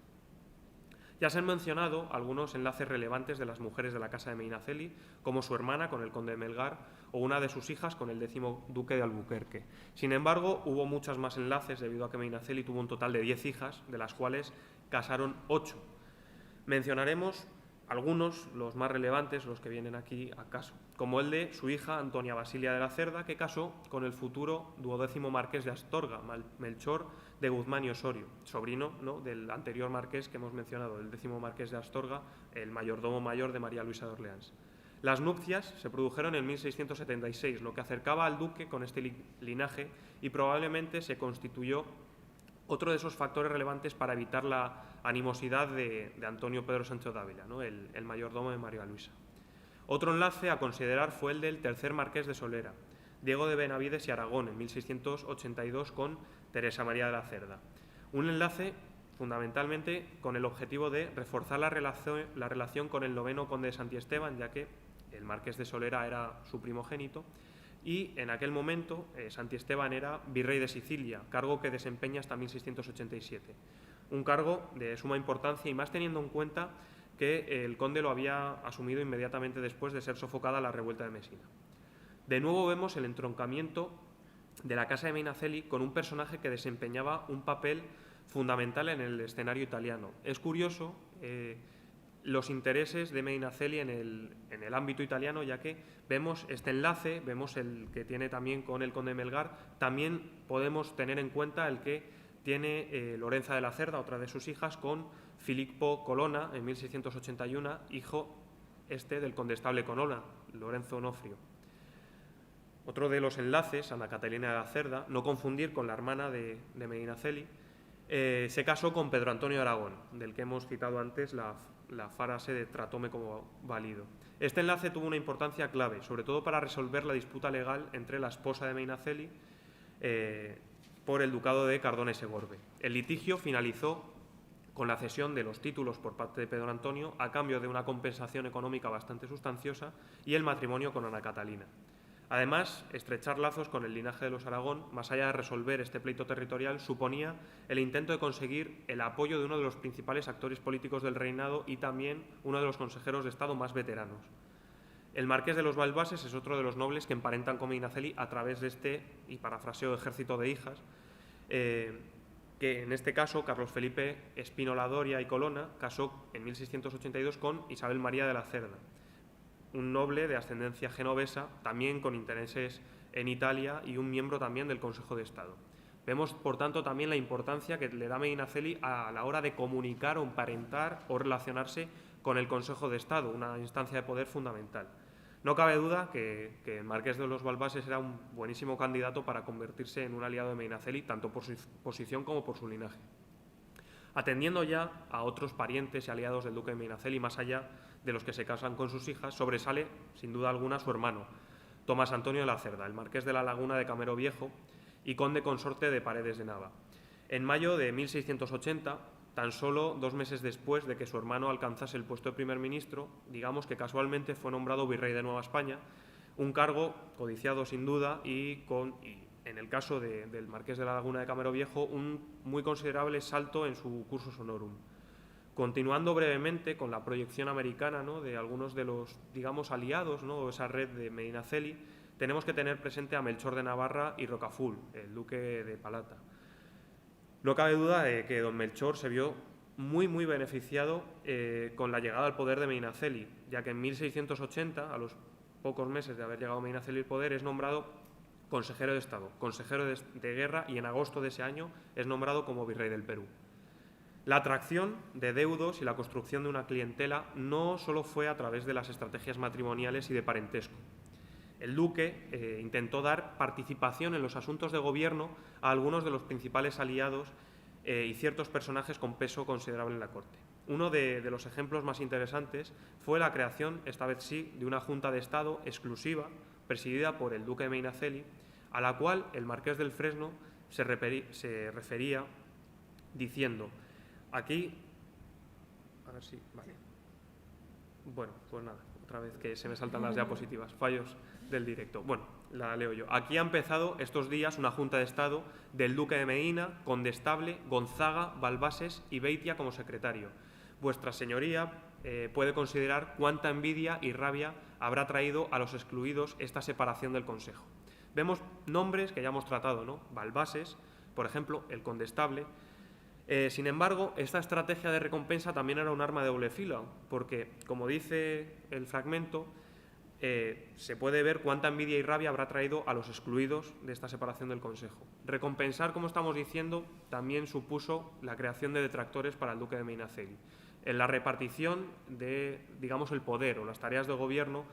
Ya se han mencionado algunos enlaces relevantes de las mujeres de la casa de Medinaceli, como su hermana con el conde de Melgar o una de sus hijas con el 10º duque de Albuquerque. Sin embargo, hubo muchos más enlaces debido a que Medinaceli tuvo un total de 10 hijas, de las cuales casaron 8. Mencionaremos algunos, los más relevantes, los que vienen aquí a caso, como el de su hija Antonia Basilia de la Cerda, que casó con el futuro 12º marqués de Astorga, Melchor de Guzmán y Osorio, sobrino, ¿no?, del anterior marqués que hemos mencionado, el 10º marqués de Astorga, el mayordomo mayor de María Luisa de Orleans. Las nupcias se produjeron en 1676, lo que acercaba al duque con este linaje y probablemente se constituyó otro de esos factores relevantes para evitar la animosidad de Antonio Pedro Sancho de Ávila, ¿no?, el mayordomo de María Luisa. Otro enlace a considerar fue el del tercer marqués de Solera, Diego de Benavides y Aragón, en 1682 con Teresa María de la Cerda. Un enlace fundamentalmente con el objetivo de reforzar la relación con el 9º conde de Santiesteban, ya que el marqués de Solera era su primogénito, y en aquel momento Santiesteban era virrey de Sicilia, cargo que desempeña hasta 1687. Un cargo de suma importancia y más teniendo en cuenta que el conde lo había asumido inmediatamente después de ser sofocada la revuelta de Mesina. De nuevo vemos el entroncamiento de la casa de Medinaceli con un personaje que desempeñaba un papel fundamental en el escenario italiano. Es curioso los intereses de Medinaceli en el ámbito italiano, ya que vemos este enlace, vemos el que tiene también con el conde de Melgar, también podemos tener en cuenta el que tiene Lorenza de la Cerda, otra de sus hijas, con Filippo Colonna en 1681, hijo del condestable Colonna, Lorenzo Onofrio. Otro de los enlaces, Ana Catalina de la Cerda, no confundir con la hermana de Medinaceli, se casó con Pedro Antonio de Aragón, del que hemos citado antes la frase de tratóme como válido. Este enlace tuvo una importancia clave, sobre todo para resolver la disputa legal entre la esposa de Medinaceli por el ducado de Cardona y Segorbe. El litigio finalizó con la cesión de los títulos por parte de Pedro Antonio a cambio de una compensación económica bastante sustanciosa y el matrimonio con Ana Catalina. Además, estrechar lazos con el linaje de los Aragón, más allá de resolver este pleito territorial, suponía el intento de conseguir el apoyo de uno de los principales actores políticos del reinado y también uno de los consejeros de Estado más veteranos. El marqués de los Balbases es otro de los nobles que emparentan con Medinaceli a través de este, y parafraseo, ejército de hijas, que en este caso Carlos Felipe Espínola Doria y Colonna casó en 1682 con Isabel María de la Cerda, un noble de ascendencia genovesa, también con intereses en Italia y un miembro también del Consejo de Estado. Vemos, por tanto, también la importancia que le da Medinaceli a la hora de comunicar o emparentar o relacionarse con el Consejo de Estado, una instancia de poder fundamental. No cabe duda que el marqués de los Balbases era un buenísimo candidato para convertirse en un aliado de Medinaceli, tanto por su posición como por su linaje. Atendiendo ya a otros parientes y aliados del duque de Medinaceli, más allá de los que se casan con sus hijas, sobresale, sin duda alguna, su hermano, Tomás Antonio de la Cerda, el marqués de la Laguna de Camero Viejo y conde consorte de Paredes de Nava. En mayo de 1680, tan solo 2 meses después de que su hermano alcanzase el puesto de primer ministro, digamos que casualmente fue nombrado virrey de Nueva España, un cargo codiciado sin duda y en el caso del marqués de la Laguna de Camero Viejo, un muy considerable salto en su cursus honorum. Continuando brevemente con la proyección americana, ¿no?, de algunos de los, digamos, aliados, ¿no?, esa red de Medinaceli, tenemos que tener presente a Melchor de Navarra y Rocafull, el duque de Palata. No cabe duda de que don Melchor se vio muy beneficiado con la llegada al poder de Medinaceli, ya que en 1680, a los pocos meses de haber llegado Medinaceli al poder, es nombrado consejero de Estado, consejero de guerra, y en agosto de ese año es nombrado como virrey del Perú. La atracción de deudos y la construcción de una clientela no solo fue a través de las estrategias matrimoniales y de parentesco. El duque intentó dar participación en los asuntos de gobierno a algunos de los principales aliados y ciertos personajes con peso considerable en la corte. Uno de los ejemplos más interesantes fue la creación, esta vez sí, de una Junta de Estado exclusiva, presidida por el duque de Medinaceli, a la cual el marqués del Fresno se refería diciendo: aquí, a ver si, vale. Bueno, pues nada, otra vez que se me saltan las diapositivas, fallos del directo. Bueno, la leo yo. Aquí ha empezado estos días una Junta de Estado del duque de Medina, Condestable, Gonzaga, Balbases y Beitia como secretario. Vuestra señoría puede considerar cuánta envidia y rabia habrá traído a los excluidos esta separación del Consejo. Vemos nombres que ya hemos tratado, ¿no? Balbases, por ejemplo, el Condestable. Sin embargo, esta estrategia de recompensa también era un arma de doble filo, porque, como dice el fragmento, se puede ver cuánta envidia y rabia habrá traído a los excluidos de esta separación del Consejo. Recompensar, como estamos diciendo, también supuso la creación de detractores para el duque de Medinaceli. En la repartición de, digamos, el poder o las tareas de gobierno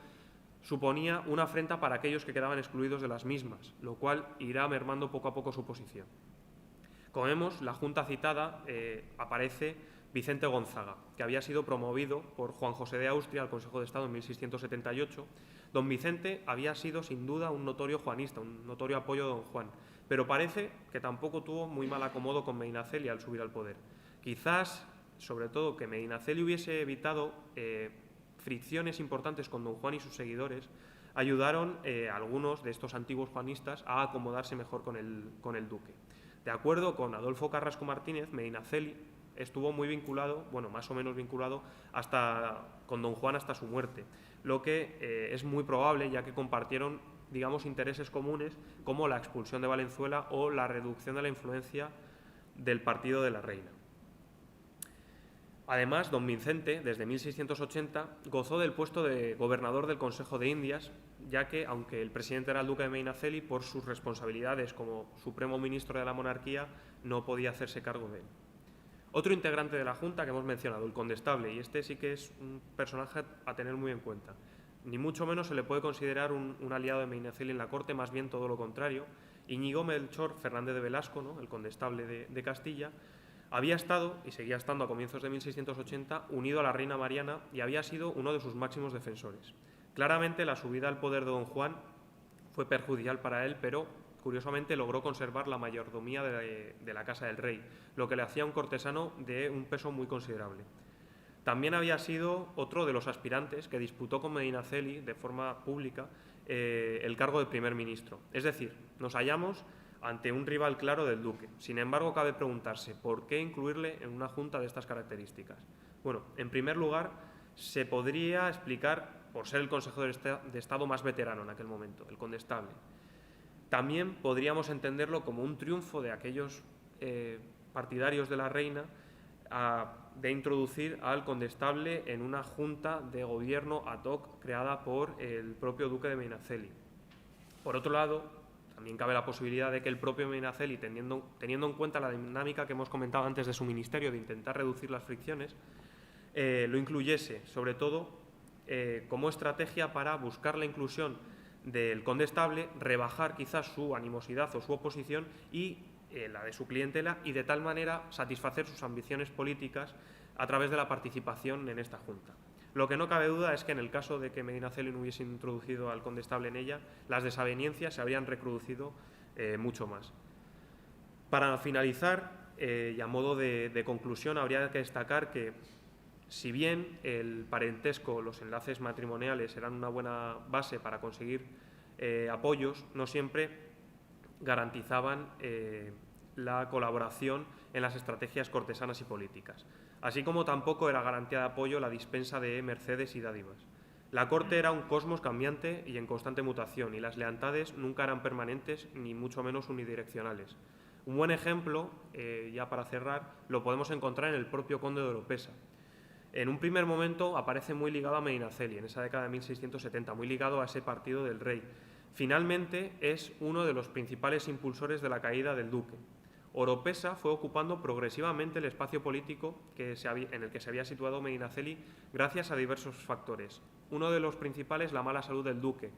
suponía una afrenta para aquellos que quedaban excluidos de las mismas, lo cual irá mermando poco a poco su posición. Como vemos, la junta citada aparece Vicente Gonzaga, que había sido promovido por Juan José de Austria al Consejo de Estado en 1678. Don Vicente había sido, sin duda, un notorio juanista, un notorio apoyo de don Juan, pero parece que tampoco tuvo muy mal acomodo con Medinaceli al subir al poder. Quizás, sobre todo, que Medinaceli hubiese evitado fricciones importantes con don Juan y sus seguidores, ayudaron a algunos de estos antiguos juanistas a acomodarse mejor con el duque. De acuerdo con Adolfo Carrasco Martínez, Medinaceli estuvo muy vinculado, bueno, más o menos vinculado, con don Juan hasta su muerte, lo que es muy probable, ya que compartieron, digamos, intereses comunes como la expulsión de Valenzuela o la reducción de la influencia del partido de la reina. Además, don Vicente, desde 1680, gozó del puesto de gobernador del Consejo de Indias, ya que, aunque el presidente era el duque de Medinaceli, por sus responsabilidades como supremo ministro de la monarquía, no podía hacerse cargo de él. Otro integrante de la Junta que hemos mencionado, el Condestable, y este sí que es un personaje a tener muy en cuenta. Ni mucho menos se le puede considerar un aliado de Medinaceli en la corte, más bien todo lo contrario. Íñigo Melchor Fernández de Velasco, ¿no?, el Condestable de Castilla, había estado, y seguía estando a comienzos de 1680, unido a la reina Mariana y había sido uno de sus máximos defensores. Claramente la subida al poder de don Juan fue perjudicial para él, pero curiosamente logró conservar la mayordomía de la Casa del Rey, lo que le hacía un cortesano de un peso muy considerable. También había sido otro de los aspirantes que disputó con Medinaceli de forma pública el cargo de primer ministro. Es decir, nos hallamos ante un rival claro del duque. Sin embargo, cabe preguntarse por qué incluirle en una junta de estas características. Bueno, en primer lugar, se podría explicar por ser el consejero de Estado más veterano en aquel momento, el Condestable. También podríamos entenderlo como un triunfo de aquellos partidarios de la reina de introducir al Condestable en una junta de gobierno ad hoc creada por el propio duque de Medinaceli. Por otro lado, también cabe la posibilidad de que el propio Medinaceli, teniendo en cuenta la dinámica que hemos comentado antes de su ministerio, de intentar reducir las fricciones, lo incluyese, sobre todo, como estrategia para buscar la inclusión del Condestable, rebajar quizás su animosidad o su oposición y la de su clientela, y de tal manera satisfacer sus ambiciones políticas a través de la participación en esta Junta. Lo que no cabe duda es que en el caso de que Medinaceli no hubiese introducido al Condestable en ella, las desavenencias se habrían recrudecido mucho más. Para finalizar, y a modo de conclusión, habría que destacar que, si bien el parentesco, los enlaces matrimoniales eran una buena base para conseguir apoyos, no siempre garantizaban la colaboración en las estrategias cortesanas y políticas, así como tampoco era garantía de apoyo la dispensa de mercedes y dádivas. La corte era un cosmos cambiante y en constante mutación, y las lealtades nunca eran permanentes ni mucho menos unidireccionales. Un buen ejemplo, ya para cerrar, lo podemos encontrar en el propio conde de Oropesa. En un primer momento aparece muy ligado a Medinaceli, en esa década de 1670, muy ligado a ese partido del rey. Finalmente es uno de los principales impulsores de la caída del duque. Oropesa fue ocupando progresivamente el espacio político en el que se había situado Medinaceli gracias a diversos factores. Uno de los principales, la mala salud del duque.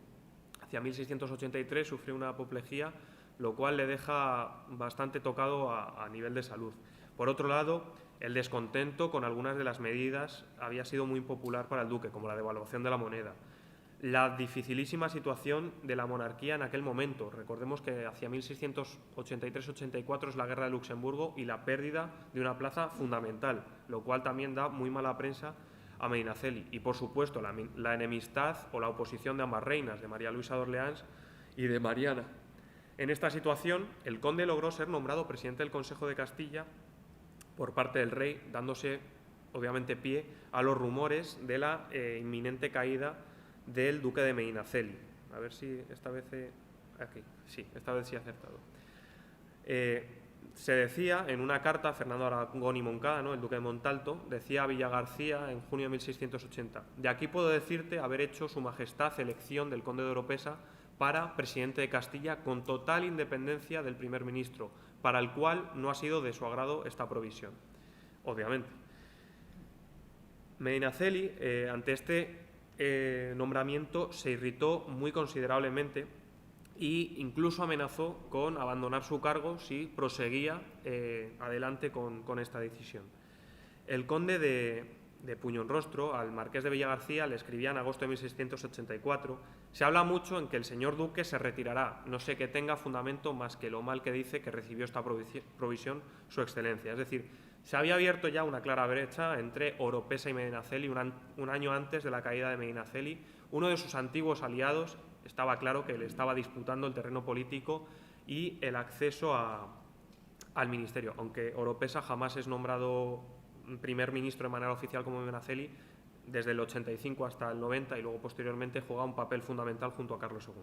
Hacia 1683 sufrió una apoplejía, lo cual le deja bastante tocado a nivel de salud. Por otro lado, el descontento con algunas de las medidas había sido muy impopular para el duque, como la devaluación de la moneda. La dificilísima situación de la monarquía en aquel momento. Recordemos que hacia 1683-84 es la guerra de Luxemburgo y la pérdida de una plaza fundamental, lo cual también da muy mala prensa a Medinaceli. Y, por supuesto, la enemistad o la oposición de ambas reinas, de María Luisa de Orleans y de Mariana. En esta situación, el conde logró ser nombrado presidente del Consejo de Castilla por parte del rey, dándose, obviamente, pie a los rumores de la inminente caída del duque de Medinaceli. A ver si esta vez aquí, sí, esta vez sí he acertado. Se decía en una carta a Fernando Aragón y Moncada, ¿no?, el duque de Montalto, decía a Villagarcía en junio de 1680: de aquí puedo decirte haber hecho su majestad elección del conde de Oropesa para presidente de Castilla con total independencia del primer ministro, para el cual no ha sido de su agrado esta provisión. Obviamente. Medinaceli, ante este nombramiento, se irritó muy considerablemente e incluso amenazó con abandonar su cargo si proseguía adelante con esta decisión. El conde de Puñonrostro al marqués de Villagarcía le escribía en agosto de 1684: se habla mucho en que el señor duque se retirará, no sé que tenga fundamento más que lo mal que dice que recibió esta provisión su excelencia. Es decir, se había abierto ya una clara brecha entre Oropesa y Medinaceli un año antes de la caída de Medinaceli. Uno de sus antiguos aliados estaba claro que le estaba disputando el terreno político y el acceso al ministerio. Aunque Oropesa jamás es nombrado primer ministro de manera oficial como Medinaceli, desde el 85 hasta el 90 y luego posteriormente juega un papel fundamental junto a Carlos II.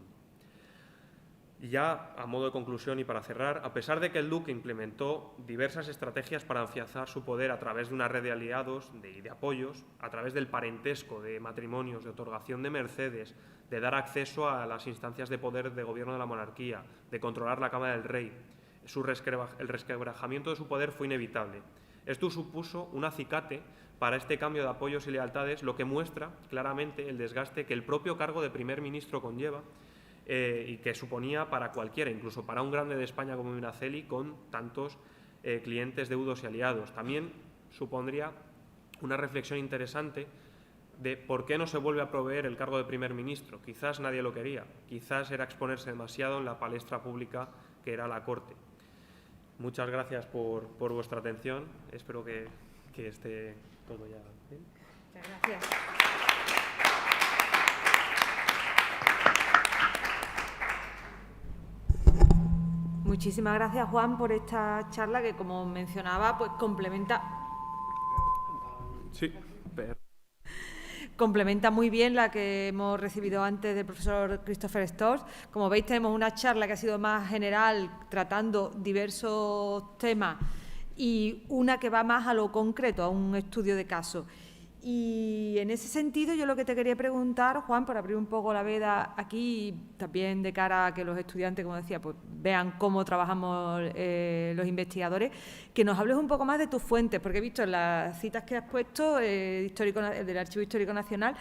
Y ya, a modo de conclusión y para cerrar, a pesar de que el duque implementó diversas estrategias para afianzar su poder a través de una red de aliados y de apoyos, a través del parentesco, de matrimonios, de otorgación de mercedes, de dar acceso a las instancias de poder de gobierno de la monarquía, de controlar la Cámara del Rey, el resquebrajamiento de su poder fue inevitable. Esto supuso un acicate para este cambio de apoyos y lealtades, lo que muestra claramente el desgaste que el propio cargo de primer ministro conlleva y que suponía para cualquiera, incluso para un grande de España como Medinaceli, con tantos clientes, deudos y aliados. También supondría una reflexión interesante de por qué no se vuelve a proveer el cargo de primer ministro. Quizás nadie lo quería, quizás era exponerse demasiado en la palestra pública que era la corte. Muchas gracias por vuestra atención. Espero que esté todo ya bien.
Muchas gracias. Muchísimas gracias, Juan, por esta charla que, como mencionaba, pues complementa muy bien la que hemos recibido antes del profesor Christopher Storrs. Como veis, tenemos una charla que ha sido más general, tratando diversos temas, y una que va más a lo concreto, a un estudio de caso. Y en ese sentido, yo lo que te quería preguntar, Juan, para abrir un poco la veda aquí, también de cara a que los estudiantes, como decía, pues vean cómo trabajamos los investigadores, que nos hables un poco más de tus fuentes, porque he visto en las citas que has puesto del Archivo Histórico Nacional,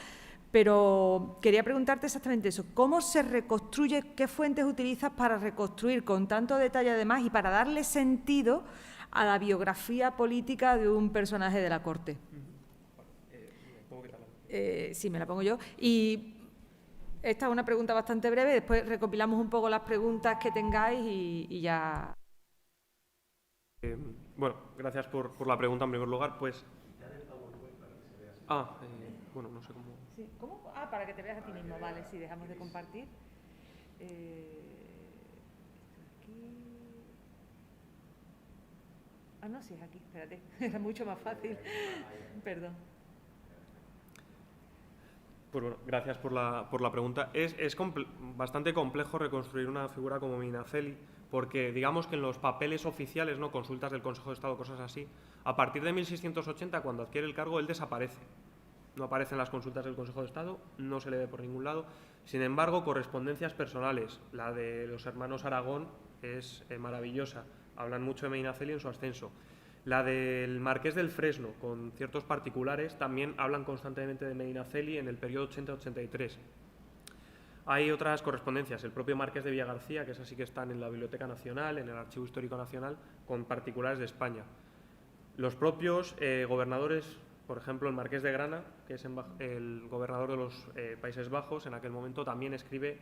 pero quería preguntarte exactamente eso: ¿cómo se reconstruye, qué fuentes utilizas para reconstruir con tanto detalle además y para darle sentido a la biografía política de un personaje de la corte? Sí, me la pongo yo. Y esta es una pregunta bastante breve, después recopilamos un poco las preguntas que tengáis y ya.
Bueno, gracias por la pregunta en primer lugar. Pues. Bueno, no sé cómo.
Sí, ¿cómo? Para que te veas a ti mismo, vale, sí, dejamos de compartir. Aquí. no, sí es aquí, espérate, era mucho más fácil. Perdón.
Pues bueno, gracias por la pregunta. Es bastante complejo reconstruir una figura como Medinaceli, porque digamos que en los papeles oficiales, ¿no?, consultas del Consejo de Estado, cosas así, a partir de 1680, cuando adquiere el cargo, él desaparece. No aparece en las consultas del Consejo de Estado, no se le ve por ningún lado. Sin embargo, correspondencias personales, la de los hermanos Aragón es maravillosa. Hablan mucho de Medinaceli en su ascenso. La del Marqués del Fresno, con ciertos particulares, también hablan constantemente de Medinaceli en el periodo 80-83. Hay otras correspondencias, el propio Marqués de Villagarcía, que es así que están en la Biblioteca Nacional, en el Archivo Histórico Nacional, con particulares de España. Los propios gobernadores, por ejemplo, el Marqués de Grana, que es el gobernador de los Países Bajos, en aquel momento también escribe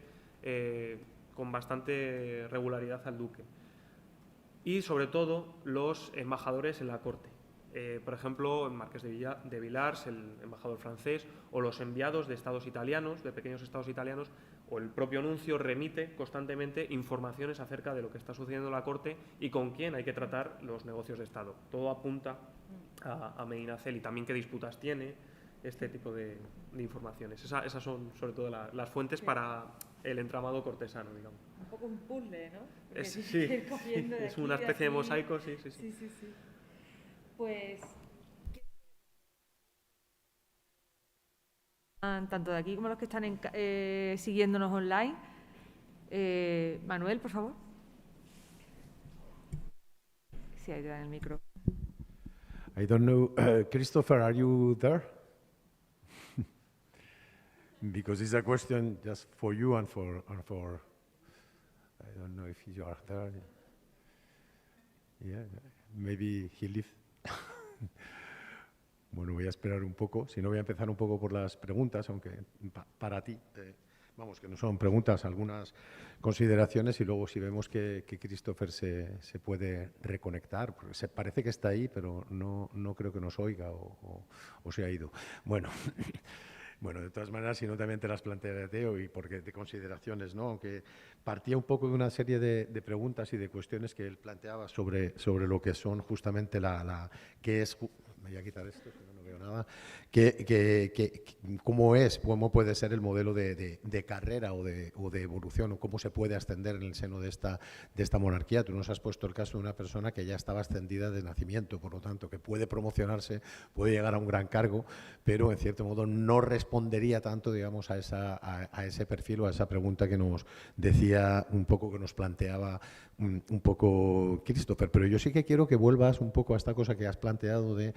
con bastante regularidad al duque. Y, sobre todo, los embajadores en la corte. Por ejemplo, el Marqués de Villars, el embajador francés, o los enviados de estados italianos, de pequeños estados italianos, o el propio nuncio remite constantemente informaciones acerca de lo que está sucediendo en la corte y con quién hay que tratar los negocios de Estado. Todo apunta a Medinaceli. También qué disputas tiene, este tipo de informaciones. Esas son, sobre todo, las fuentes para el entramado cortesano, digamos.
Un poco un puzzle, ¿no?
Es una especie de mosaico, sí.
Pues tanto de aquí como los que están siguiéndonos online. Manuel, por favor. Sí, ahí te dan el micro.
I don't know, Christopher, are you there? Because it's a question just for you and for I don't know if you are there. Yeah, maybe he left. Bueno, voy a esperar un poco, si no voy a empezar un poco por las preguntas, aunque para ti, vamos, que no son preguntas, algunas consideraciones y luego si vemos que Christopher se puede reconectar, porque parece que está ahí, pero no creo que nos oiga o se ha ido. Bueno, de todas maneras, si no también te las plantearé hoy, porque de consideraciones, ¿no? Aunque partía un poco de una serie de preguntas y de cuestiones que él planteaba sobre lo que son justamente qué es. Me voy a quitar esto, que no veo nada. ¿Cómo puede ser el modelo de carrera o de evolución, o cómo se puede ascender en el seno de esta monarquía? Tú nos has puesto el caso de una persona que ya estaba ascendida de nacimiento, por lo tanto, que puede promocionarse, puede llegar a un gran cargo, pero en cierto modo no respondería tanto, digamos, a ese perfil o a esa pregunta que nos decía un poco, que nos planteaba un poco Christopher. Pero yo sí que quiero que vuelvas un poco a esta cosa que has planteado de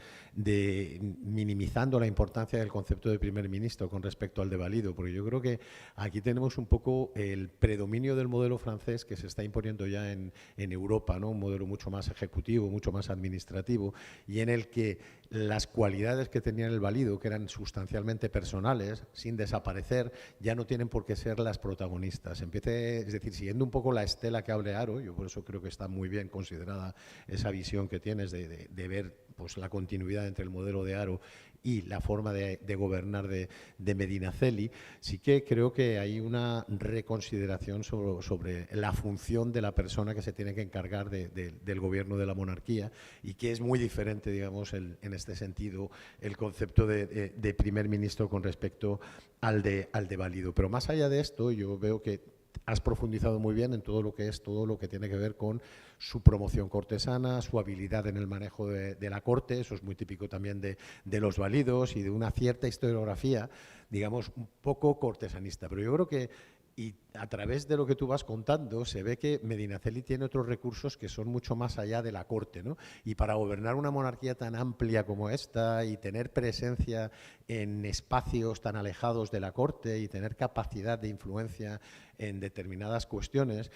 minimizando la importancia del concepto de primer ministro con respecto al de valido, porque yo creo que aquí tenemos un poco el predominio del modelo francés que se está imponiendo ya en Europa, ¿no? Un modelo mucho más ejecutivo, mucho más administrativo, y en el que las cualidades que tenía el valido, que eran sustancialmente personales, sin desaparecer, ya no tienen por qué ser las protagonistas. Es decir, siguiendo un poco la estela que habla Haro, yo por eso creo que está muy bien considerada esa visión que tienes de ver pues la continuidad entre el modelo de Haro y la forma de gobernar de Medinaceli, sí que creo que hay una reconsideración sobre la función de la persona que se tiene que encargar del gobierno de la monarquía, y que es muy diferente, digamos, en este sentido, el concepto de primer ministro con respecto al de valido. Pero más allá de esto, yo veo que has profundizado muy bien en todo lo que tiene que ver con su promoción cortesana, su habilidad en el manejo de la corte. Eso es muy típico también de los validos y de una cierta historiografía, digamos, un poco cortesanista. Pero yo creo que, y a través de lo que tú vas contando, se ve que Medinaceli tiene otros recursos que son mucho más allá de la corte, ¿no? Y para gobernar una monarquía tan amplia como esta y tener presencia en espacios tan alejados de la corte y tener capacidad de influencia en determinadas cuestiones,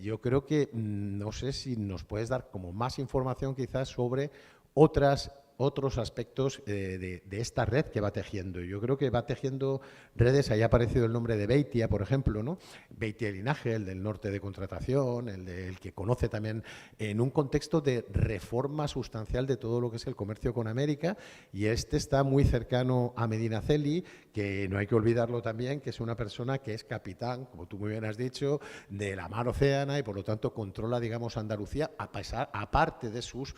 yo creo que, no sé si nos puedes dar como más información quizás sobre otras otros aspectos de esta red que va tejiendo. Yo creo que va tejiendo redes, ahí ha aparecido el nombre de Beitia, por ejemplo, ¿no? Beitia de Linaje, el del norte de contratación, el que conoce también en un contexto de reforma sustancial de todo lo que es el comercio con América, y este está muy cercano a Medinaceli, que no hay que olvidarlo también, que es una persona que es capitán, como tú muy bien has dicho, de la mar Océana y por lo tanto controla, digamos, Andalucía, aparte de sus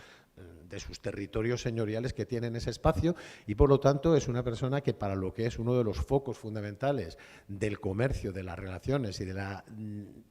territorios señoriales que tienen ese espacio, y por lo tanto es una persona que para lo que es uno de los focos fundamentales del comercio, de las relaciones y del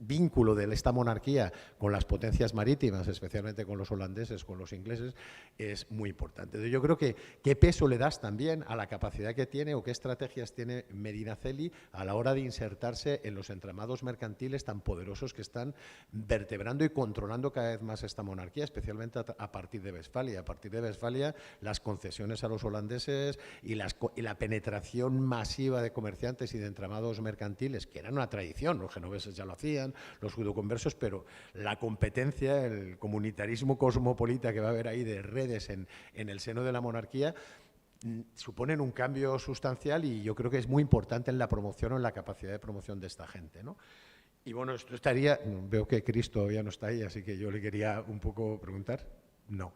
vínculo de esta monarquía con las potencias marítimas, especialmente con los holandeses, con los ingleses, es muy importante. Entonces, yo creo que qué peso le das también a la capacidad que tiene o qué estrategias tiene Medinaceli a la hora de insertarse en los entramados mercantiles tan poderosos que están vertebrando y controlando cada vez más esta monarquía, especialmente a partir de Westfalia. A partir de Westfalia, las concesiones a los holandeses y la penetración masiva de comerciantes y de entramados mercantiles, que eran una tradición, los genoveses ya lo hacían, los judeoconversos, pero la competencia, el comunitarismo cosmopolita que va a haber ahí de redes en el seno de la monarquía, suponen un cambio sustancial, y yo creo que es muy importante en la promoción o en la capacidad de promoción de esta gente, ¿no? Y bueno, esto estaría, veo que Cris todavía no está ahí, así que yo le quería un poco preguntar. No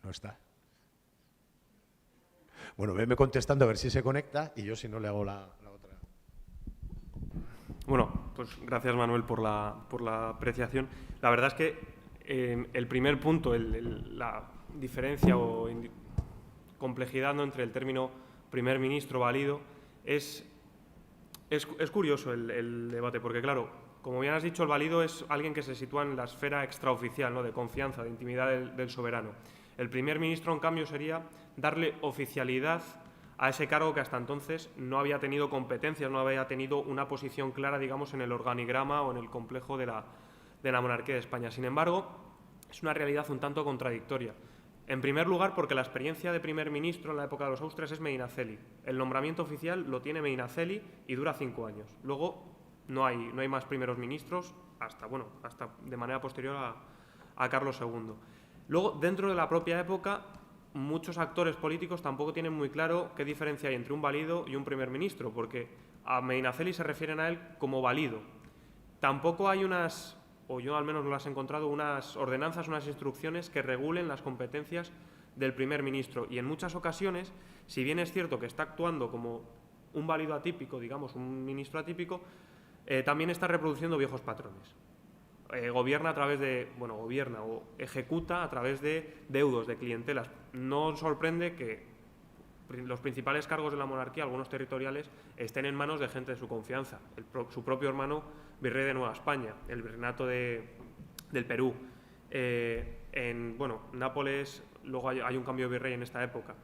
está. Bueno, venme contestando a ver si se conecta y yo si no le hago la otra.
Bueno, pues gracias, Manuel, por la apreciación. La verdad es que el primer punto, la diferencia o complejidad, ¿no?, entre el término primer ministro válido, es curioso el debate, porque claro, como bien has dicho, el válido es alguien que se sitúa en la esfera extraoficial, ¿no?, de confianza, de intimidad del soberano. El primer ministro, en cambio, sería darle oficialidad a ese cargo que hasta entonces no había tenido competencias, no había tenido una posición clara, digamos, en el organigrama o en el complejo de la monarquía de España. Sin embargo, es una realidad un tanto contradictoria. En primer lugar, porque la experiencia de primer ministro en la época de los Austrias es Medinaceli. El nombramiento oficial lo tiene Medinaceli y dura 5 años. Luego no hay más primeros ministros hasta de manera posterior a Carlos II. Luego, dentro de la propia época, muchos actores políticos tampoco tienen muy claro qué diferencia hay entre un válido y un primer ministro, porque a Medinaceli se refieren a él como válido. Tampoco hay o yo al menos no las he encontrado, unas ordenanzas, unas instrucciones que regulen las competencias del primer ministro. Y en muchas ocasiones, si bien es cierto que está actuando como un válido atípico, digamos, un ministro atípico, también está reproduciendo viejos patrones. Gobierna o ejecuta a través de deudos, de clientelas. No sorprende que los principales cargos de la monarquía, algunos territoriales, estén en manos de gente de su confianza. Su propio hermano, virrey de Nueva España, el virreinato del Perú. En Nápoles, luego hay un cambio de virrey en esta época.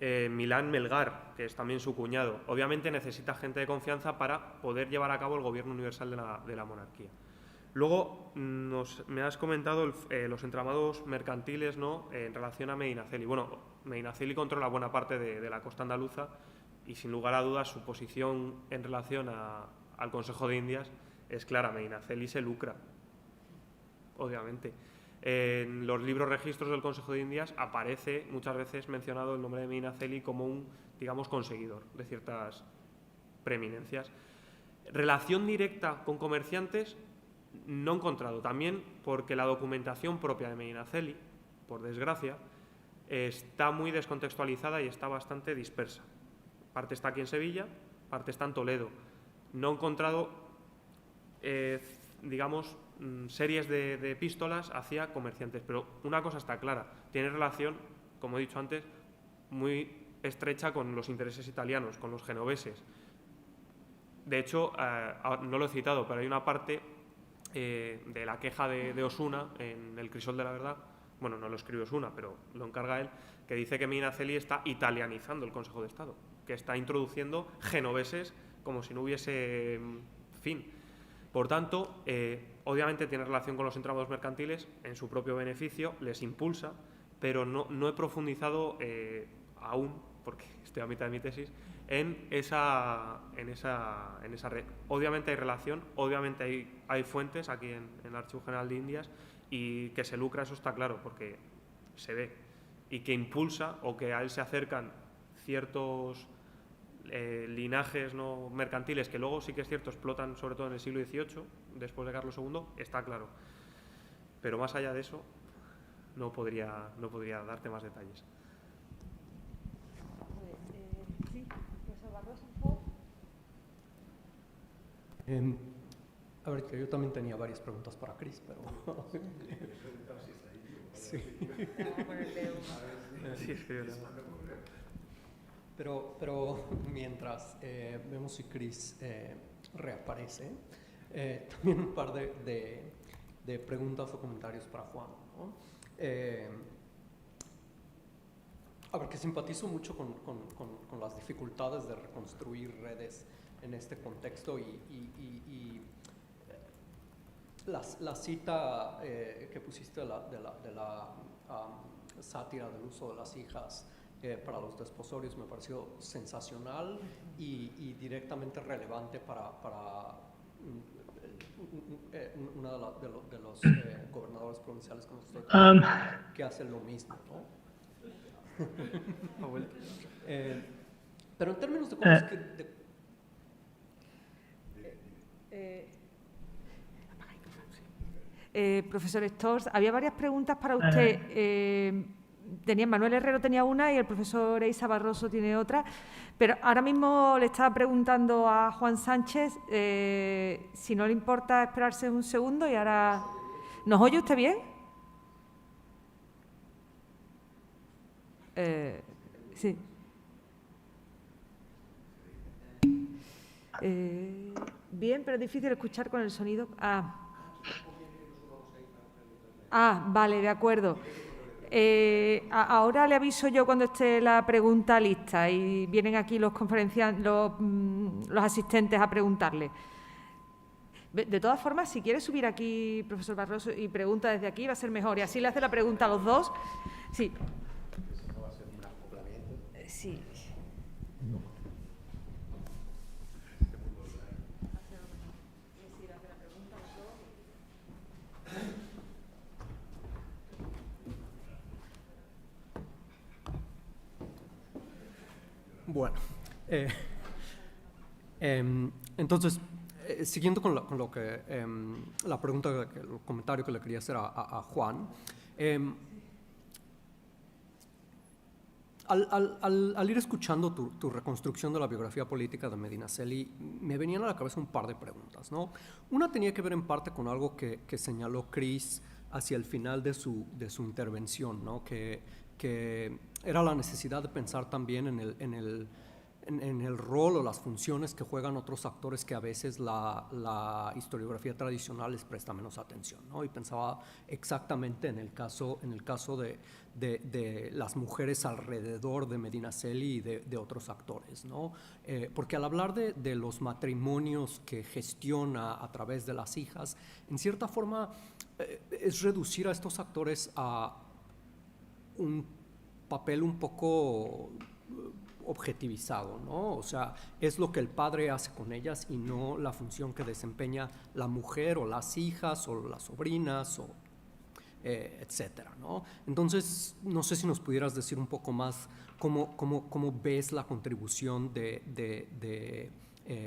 Milán Melgar, que es también su cuñado. Obviamente necesita gente de confianza para poder llevar a cabo el gobierno universal de la monarquía. Luego me has comentado los entramados mercantiles, ¿no?, en relación a Medinaceli. Bueno, Medinaceli controla buena parte de la costa andaluza y, sin lugar a dudas, su posición en relación al Consejo de Indias es clara. Medinaceli se lucra, obviamente. En los libros registros del Consejo de Indias aparece muchas veces mencionado el nombre de Medinaceli como un, digamos, conseguidor de ciertas preeminencias. Relación directa con comerciantes no he encontrado, también porque la documentación propia de Medinaceli, por desgracia, está muy descontextualizada y está bastante dispersa. Parte está aquí en Sevilla, parte está en Toledo. No he encontrado, digamos, series de epístolas hacia comerciantes, pero una cosa está clara, tiene relación, como he dicho antes, muy estrecha con los intereses italianos, con los genoveses. De hecho, no lo he citado, pero hay una parte de la queja de Osuna en El crisol de la verdad, bueno, no lo escribe Osuna, pero lo encarga él, que dice que Medinaceli está italianizando el Consejo de Estado, que está introduciendo genoveses como si no hubiese fin. Por tanto, obviamente tiene relación con los entramados mercantiles, en su propio beneficio, les impulsa, pero no he profundizado aún, porque estoy a mitad de mi tesis, en esa red. Obviamente hay relación, obviamente hay fuentes aquí en el Archivo General de Indias, y que se lucra, eso está claro, porque se ve. y que impulsa o que a él se acercan ciertos linajes no mercantiles que luego sí que es cierto explotan sobre todo en el siglo XVIII, después de Carlos II, está claro. Pero más allá de eso no podría darte más detalles.
Sí, profesor Barroso, por favor.
A ver, que yo también tenía varias preguntas para Cris, pero... sí. Pero mientras vemos si Cris reaparece, también un par de preguntas o comentarios para Juan, ¿no? A ver, que simpatizo mucho con las dificultades de reconstruir redes en este contexto y la cita que pusiste de la sátira del uso de las hijas para los desposorios me pareció sensacional y directamente relevante para uno de los gobernadores provinciales con los que estoy que hacen lo mismo, ¿no? Pero en términos de cómo es que...
profesor Stors, había varias preguntas para usted. Manuel Herrero tenía una y el profesor Eiza Barroso tiene otra, pero ahora mismo le estaba preguntando a Juan Sánchez si no le importa esperarse un segundo y ahora... ¿Nos oye usted bien? Sí. Bien, pero es difícil escuchar con el sonido. Vale, de acuerdo. Ahora le aviso yo cuando esté la pregunta lista y vienen aquí los asistentes a preguntarle. De todas formas, si quiere subir aquí, profesor Barroso, y pregunta desde aquí, va a ser mejor. Y así le hace la pregunta a los dos. Sí. Sí.
Bueno, entonces, siguiendo con lo que la pregunta, el comentario que le quería hacer a Juan, al ir escuchando tu reconstrucción de la biografía política de Medinaceli, me venían a la cabeza un par de preguntas, ¿no? Una tenía que ver en parte con algo que señaló Cris hacia el final de su intervención, ¿no? Que era la necesidad de pensar también en el rol o las funciones que juegan otros actores que a veces la historiografía tradicional les presta menos atención, ¿no? Y pensaba exactamente en el caso de las mujeres alrededor de Medinaceli y de otros actores, ¿no? Porque al hablar de los matrimonios que gestiona a través de las hijas, en cierta forma es reducir a estos actores a un papel un poco objetivizado, ¿no? O sea, es lo que el padre hace con ellas y no la función que desempeña la mujer o las hijas o las sobrinas o etcétera, ¿no? Entonces, no sé si nos pudieras decir un poco más cómo ves la contribución de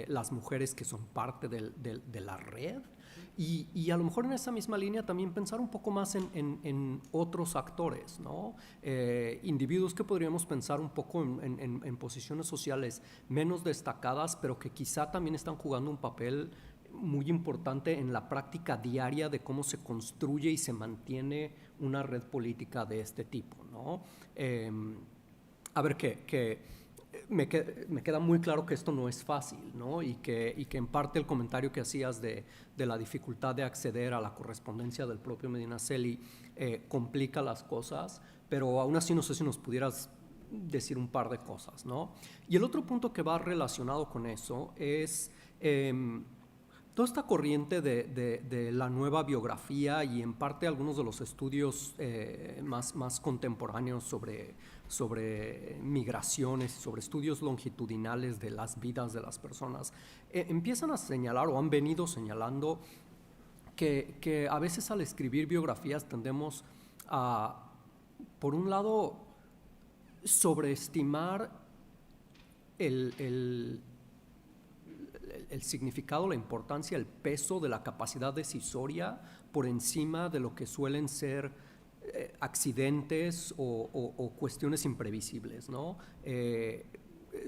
las mujeres que son parte de la red y a lo mejor en esa misma línea también pensar un poco más en otros actores, ¿no? Individuos que podríamos pensar un poco en posiciones sociales menos destacadas, pero que quizá también están jugando un papel muy importante en la práctica diaria de cómo se construye y se mantiene una red política de este tipo, ¿no? A ver, me queda muy claro que esto no es fácil, ¿no? Y que en parte el comentario que hacías de la dificultad de acceder a la correspondencia del propio Medinaceli complica las cosas, pero aún así no sé si nos pudieras decir un par de cosas, ¿no? Y el otro punto que va relacionado con eso es toda esta corriente de la nueva biografía y en parte algunos de los estudios más contemporáneos sobre migraciones, sobre estudios longitudinales de las vidas de las personas, empiezan a señalar o han venido señalando que a veces al escribir biografías tendemos a, por un lado, sobreestimar el significado, la importancia, el peso de la capacidad decisoria por encima de lo que suelen ser accidentes o cuestiones imprevisibles, ¿no?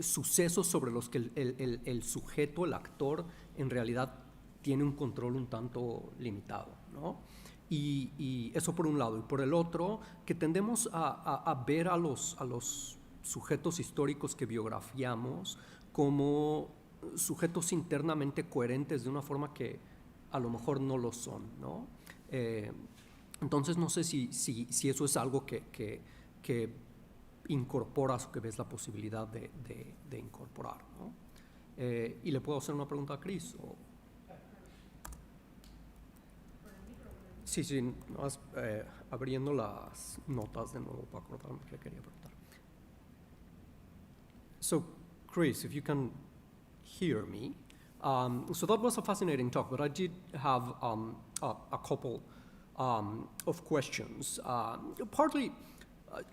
Sucesos sobre los que el sujeto, el actor, en realidad tiene un control un tanto limitado, ¿no? Y eso por un lado. Y por el otro, que tendemos a ver a los sujetos históricos que biografiamos como sujetos internamente coherentes de una forma que a lo mejor no lo son, ¿no? Entonces no sé si eso es algo que incorporas o que ves la posibilidad de incorporar, ¿no? Y le puedo hacer una pregunta a Chris. Sí, abriendo las notas de nuevo para acordarme que quería preguntar. So, Chris, if you can hear me. So that was a fascinating talk, but I did have a couple of questions. Partly,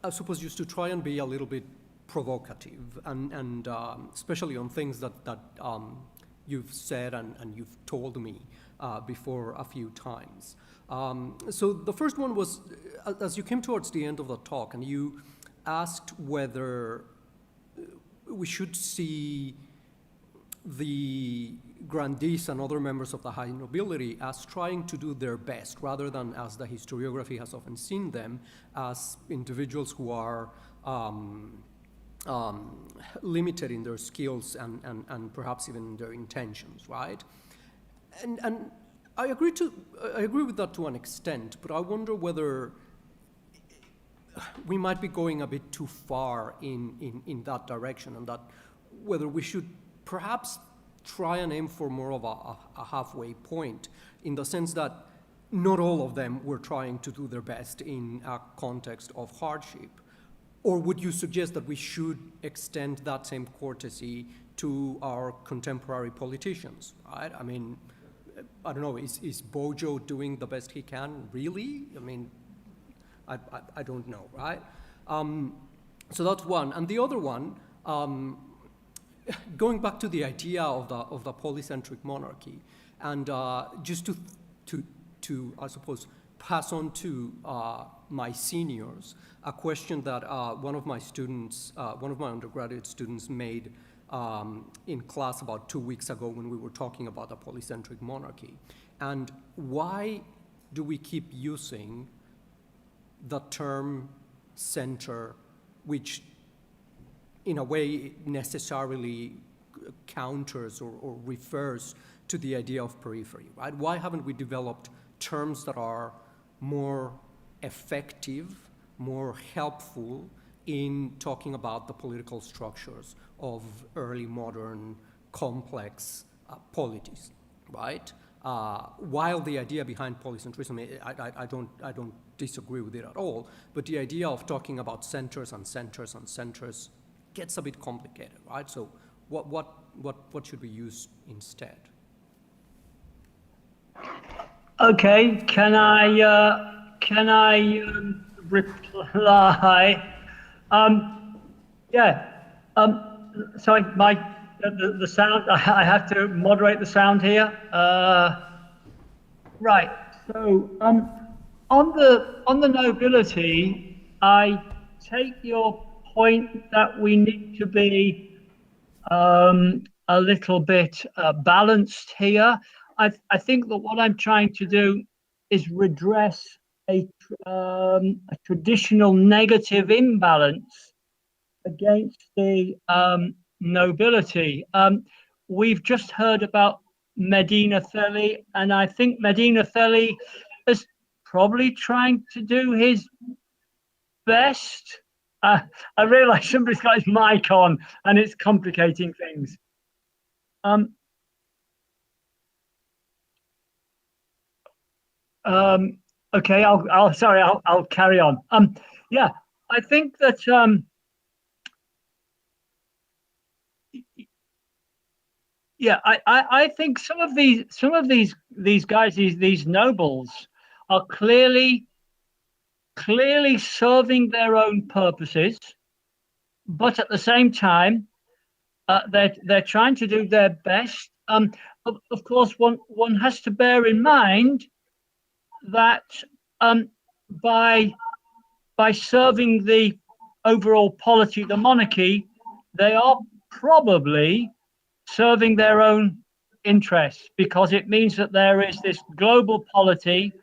I suppose, just to try and be a little bit provocative, and especially on things that you've said and you've told me before a few times. So the first one was, as you came towards the end of the talk, and you asked whether we should see the grandees and other members of the high nobility as trying to do their best, rather than, as the historiography has often seen them, as individuals who are limited in their skills and perhaps even in their intentions, right? And I agree with that to an extent, but I wonder whether we might be going a bit too far in that direction, and that whether we should perhaps try and aim for more of a halfway point, in the sense that not all of them were trying to do their best in a context of hardship. Or would you suggest that we should extend that same courtesy to our contemporary politicians, right? I mean, I don't know, is Bojo doing the best he can, really? I mean, I don't know, right? So that's one. And the other one, going back to the idea of the polycentric monarchy, and just to I suppose pass on to my seniors a question that one of my undergraduate students made in class about 2 weeks ago when we were talking about the polycentric monarchy. And why do we keep using the term center, which in a way necessarily counters or refers to the idea of periphery, right? Why haven't we developed terms that are more effective, more helpful in talking about the political structures of early modern complex polities, right? While the idea behind polycentrism, I don't disagree with it at all, but the idea of talking about centers and centers and centers gets a bit complicated, right? So what should we use instead?
Okay, can I reply? Sorry, the sound. I have to moderate the sound here. Right. So on the nobility, I take your point that we need to be a little bit balanced here. I think that what I'm trying to do is redress a traditional negative imbalance against the nobility. We've just heard about Medina Theli, and I think Medina Theli is probably trying to do his best. I realize somebody's got his mic on and it's complicating things. Okay, I'll carry on. Yeah, I think that I think some of these guys, these nobles, are clearly serving their own purposes. but at the same time, they're trying to do their best. Of course, one has to bear in mind that by serving the overall polity, the monarchy, they are probably serving their own interests, because it means that there is this global polity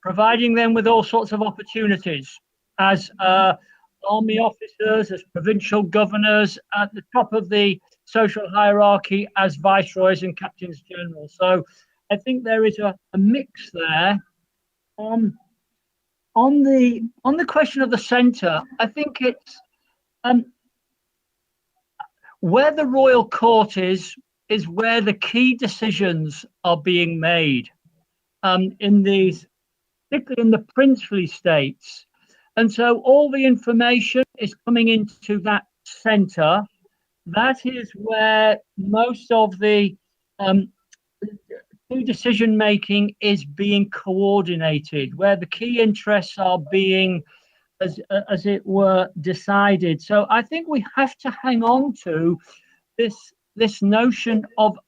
providing them with all sorts of opportunities as army officers, as provincial governors, at the top of the social hierarchy as viceroys and captains general. So I think there is a mix there. On the question of the centre, I think it's where the royal court is where the key decisions are being made in these, particularly in the princely states. And so all the information is coming into that centre. That is where most of the key decision making is being coordinated, where the key interests are being, as it were, decided. So I think we have to hang on to this notion of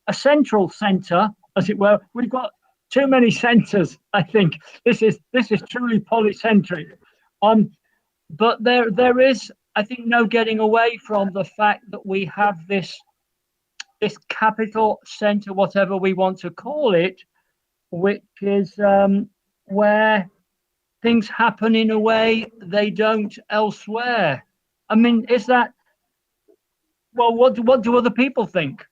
a central centre, as it were. We've got too many centres, I think. This is truly polycentric. But there is, I think, no getting away from the fact that we have this capital centre, whatever we want to call it, which is where things happen in a way they don't elsewhere. I mean, is that, well, what do other people think?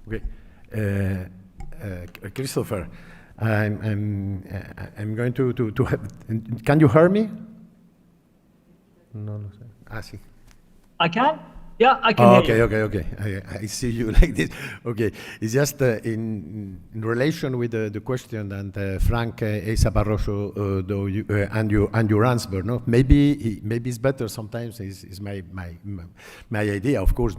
Okay, Christopher, I'm going to have. Can you hear me? No, no sé. Ah, sí.
I can. Yeah, I can hear you.
Okay. I see you like this. Okay, it's just in relation with the question that Frank Asa Barroso and your answer. No, maybe it's better sometimes. Is my idea. Of course,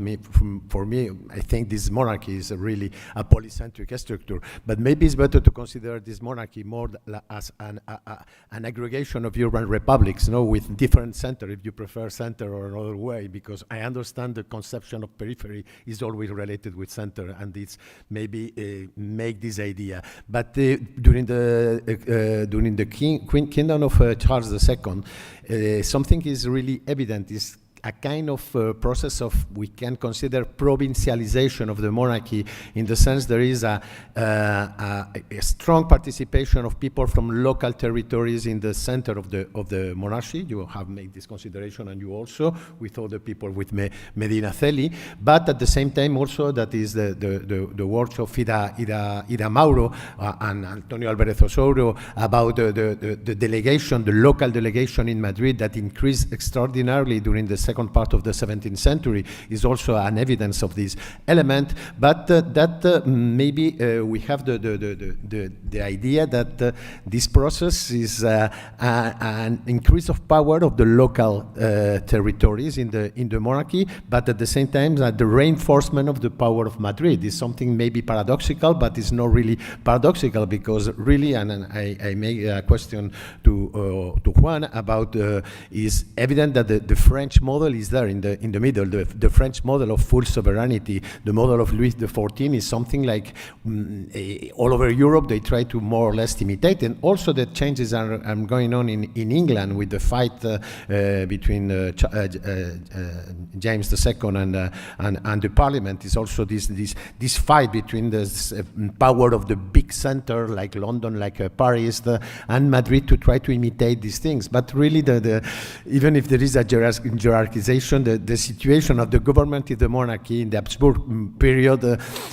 for me, I think this monarchy is really a polycentric structure. But maybe it's better to consider this monarchy more as an aggregation of urban republics. No, with different center, if you prefer center or another way, because I understand the conception of periphery is always related with center, and it's maybe make this idea. But during the kingdom of Charles II, something is really evident. Is a kind of process of, we can consider, provincialization of the monarchy, in the sense there is a strong participation of people from local territories in the center of the monarchy. You have made this consideration, and you also, with other people, with Medinaceli, but at the same time also that is the work of Ida Mauro and Antonio Alvarez Osorio about the delegation, the local delegation in Madrid that increased extraordinarily during the second part of the 17th century, is also an evidence of this element. But maybe we have the idea that this process is an increase of power of the local territories in the monarchy, but at the same time that the reinforcement of the power of Madrid is something maybe paradoxical, but it's not really paradoxical, because really, and I make a question to Juan about, is evident that the French model is there in the middle. The French model of full sovereignty, the model of Louis XIV, is something like all over Europe they try to more or less imitate, and also the changes are going on in England with the fight between James II and the Parliament. Is also this fight between the power of the big center like London, like Paris, and Madrid, to try to imitate these things. But really, even if there is a hierarchization, the situation of the government in the monarchy in the Habsburg period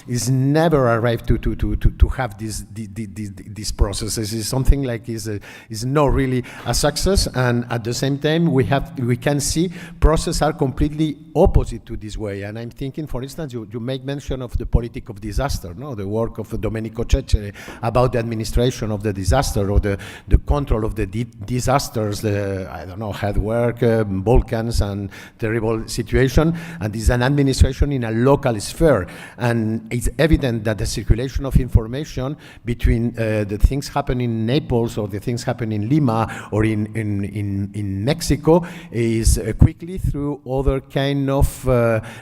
is never arrived to have these processes. Is something like is not really a success, and at the same time we can see processes are completely opposite to this way. And I'm thinking, for instance, you make mention of the politic of disaster, no, the work of Domenico Cecere about the administration of the disaster, or the control of the disasters, I don't know, head work, Balkans and and terrible situation, and is an administration in a local sphere. And it's evident that the circulation of information between the things happen in Naples or the things happen in Lima or in Mexico is quickly through other kind of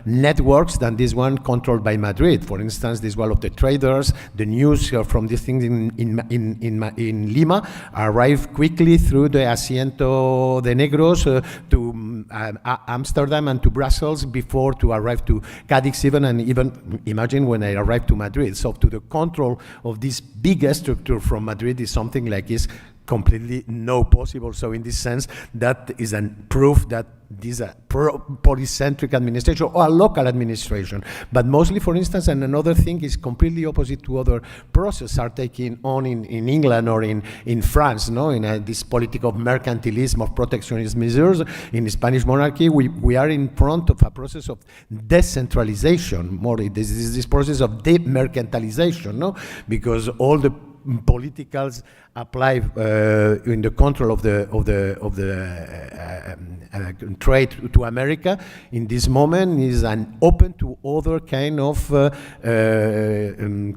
networks than this one controlled by Madrid. For instance, this one of the traders, the news from these things in Lima arrive quickly through the Asiento de Negros to Amsterdam and to Brussels before to arrive to Cadiz even, and even imagine when I arrived to Madrid. So to the control of this big structure from Madrid is something like is completely no possible. So in this sense, that is a proof that this is a polycentric administration or a local administration. But mostly, for instance, and another thing is completely opposite to other processes are taking on in England or in France, no? In this politic of mercantilism, of protectionist measures. In the Spanish monarchy, we are in front of a process of decentralization, more this process of demercantilization, no? Because all the politicals apply in the control of the trade to America in this moment is an open to other kind of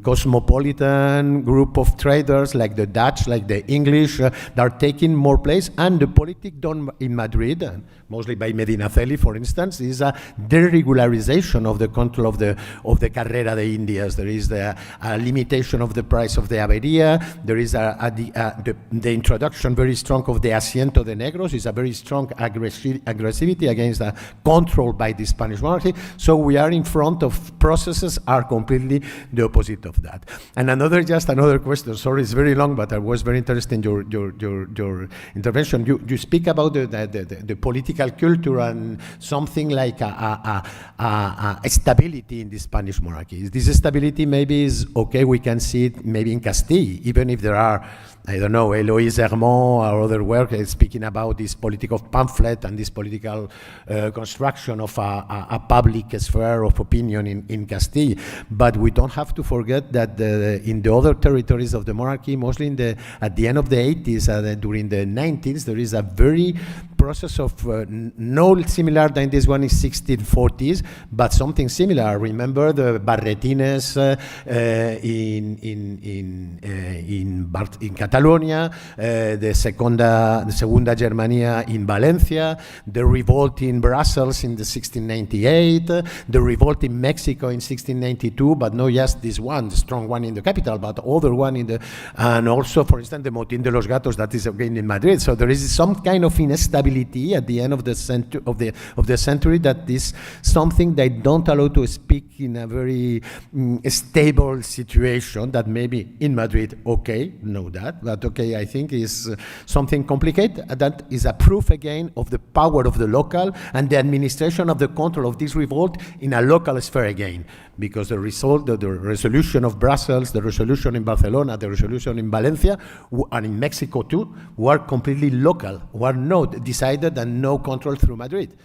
cosmopolitan group of traders like the Dutch, like the English, that are taking more place. And the politic done in Madrid, mostly by Medinaceli, for instance, is a deregularization of the control of the Carrera de Indias. There is a limitation of the price of the Avería. There is the introduction very strong of the Asiento de Negros. Is a very strong aggressivity against the control by the Spanish monarchy. So we are in front of processes are completely the opposite of that. And just another question. Sorry, it's very long, but I was very interested in your intervention. You speak about the political culture and something like a stability in the Spanish monarchy. This stability maybe is okay. We can see it maybe in Castile, even if there are, I don't know, Eloise Hermont or other work speaking about this political pamphlet and this political construction of a public sphere of opinion in Castile. But we don't have to forget that in the other territories of the monarchy, mostly at the end of the 80s, during the 90s, there is a very process of no similar than this one in 1640s, but something similar. Remember the Barretines in Catalonia, the Segunda Germania in Valencia, the revolt in Brussels in the 1698, the revolt in Mexico in 1692, but not just this one, the strong one in the capital, but other one and also, for instance, the Motín de los Gatos that is again in Madrid. So there is some kind of instability at the end of the century that is something they don't allow to speak in a very stable situation that maybe in Madrid, okay, know that, but okay, I think is something complicated. That is a proof again of the power of the local and the administration of the control of this revolt in a local sphere again, because the resolution of Brussels, the resolution in Barcelona, the resolution in Valencia, and in Mexico too, were completely local, were not decided and no control through Madrid.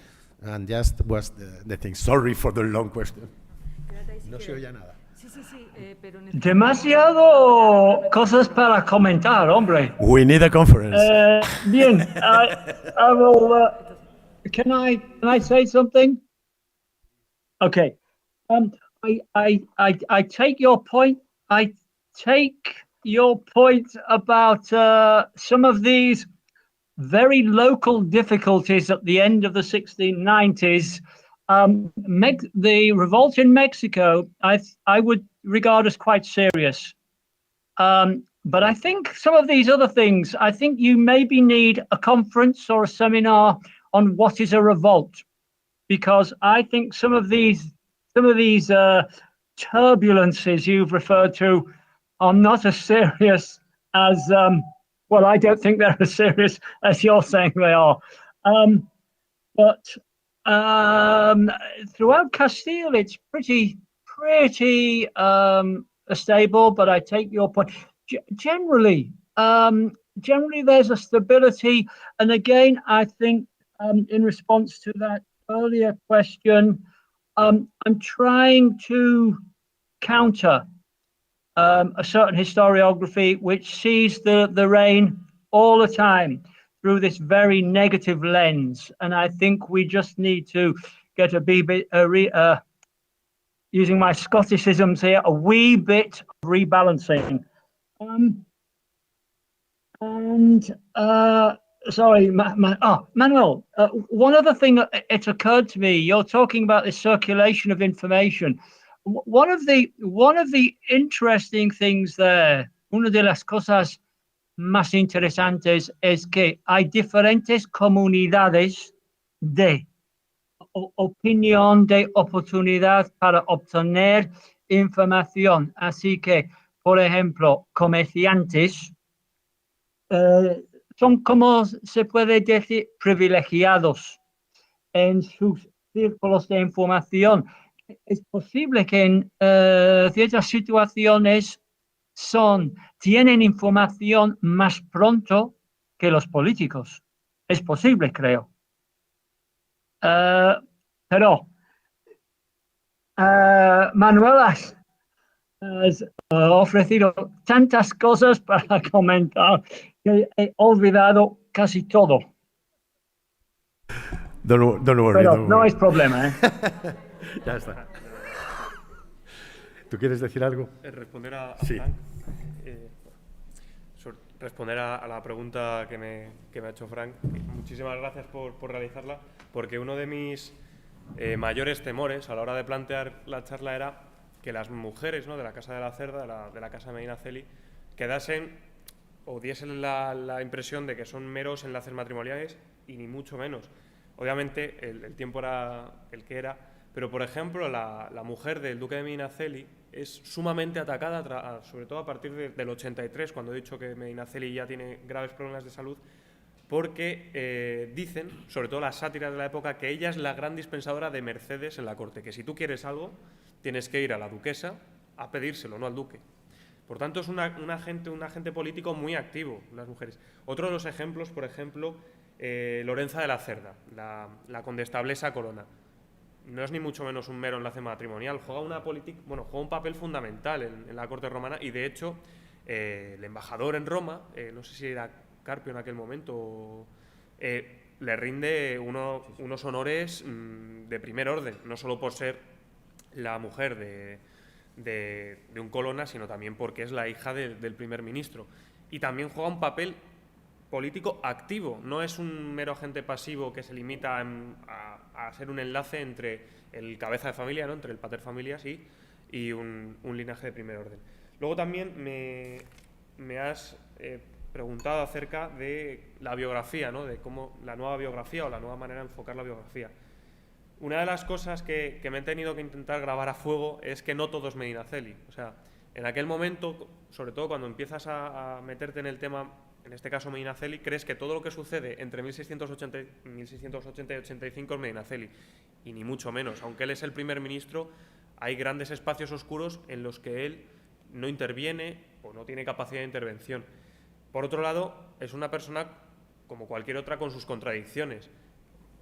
And just was the thing. Sorry for the long question. No se oye nada.
Demasiado cosas para comentar, hombre.
We need a conference.
Bien, I will. Can I say something? Okay. I take your point. I take your point about some of these very local difficulties at the end of the 1690s. The revolt in Mexico, I would regard as quite serious. But I think some of these other things, I think you maybe need a conference or a seminar on what is a revolt, because I think some of these turbulences you've referred to are not as serious as, well, I don't think they're as serious as you're saying they are. But throughout Castile, it's pretty stable, but I take your point. Generally, there's a stability. And again, I think in response to that earlier question, I'm trying to counter a certain historiography which sees the reign all the time. through this very negative lens. And I think we just need to get using my Scotticisms here, a wee bit of rebalancing. Sorry, Manuel, one other thing, it occurred to me, you're talking about the circulation of information. One of the interesting things there, una de las cosas más interesantes es que hay diferentes comunidades de opinión, de oportunidad para obtener información. Así que, por ejemplo, comerciantes son, como se puede decir, privilegiados en sus círculos de información. Es posible que en ciertas situaciones tienen información más pronto que los políticos. Es posible, creo. Pero Manuel has ofrecido tantas cosas para comentar que he olvidado casi todo.
Don't worry,
Pero
don't
no
worry.
es problema, ¿eh?
Ya está. ¿Tú quieres decir algo?
Responder a
Sí.
Frank. Responder a la pregunta que me ha hecho Frank. Muchísimas gracias por realizarla, porque uno de mis mayores temores a la hora de plantear la charla era que las mujeres, ¿no?, de la Casa de la Cerda, de la Casa Medinaceli, quedasen o diesen la impresión de que son meros enlaces matrimoniales, y ni mucho menos. Obviamente el tiempo era el que era, pero por ejemplo la mujer del duque de Medinaceli es sumamente atacada, sobre todo a partir del 83, cuando he dicho que Medinaceli ya tiene graves problemas de salud, porque dicen, sobre todo las sátiras de la época, que ella es la gran dispensadora de mercedes en la corte, que si tú quieres algo tienes que ir a la duquesa a pedírselo, no al duque. Por tanto, es un agente político muy activo, las mujeres. Otro de los ejemplos, por ejemplo, Lorenza de la Cerda, la condestablesa Corona. No es ni mucho menos un mero enlace matrimonial, juega un papel fundamental en la corte romana, y de hecho el embajador en Roma, no sé si era Carpio en aquel momento, le rinde unos honores de primer orden, no solo por ser la mujer de un colonna, sino también porque es la hija del primer ministro. Y también juega un papel político activo, no es un mero agente pasivo que se limita a ser un enlace entre el cabeza de familia, ¿no?, entre el pater familias y un linaje de primer orden. Luego también me has preguntado acerca de la biografía, ¿no?, de cómo la nueva biografía o la nueva manera de enfocar la biografía. Una de las cosas que me he tenido que intentar grabar a fuego es que no todo es Medinaceli. O sea, en aquel momento, sobre todo cuando empiezas a meterte en el tema, en este caso Medinaceli, crees que todo lo que sucede entre 1680 y 85 es Medinaceli, y ni mucho menos. Aunque él es el primer ministro, hay grandes espacios oscuros en los que él no interviene o no tiene capacidad de intervención. Por otro lado, es una persona como cualquier otra con sus contradicciones.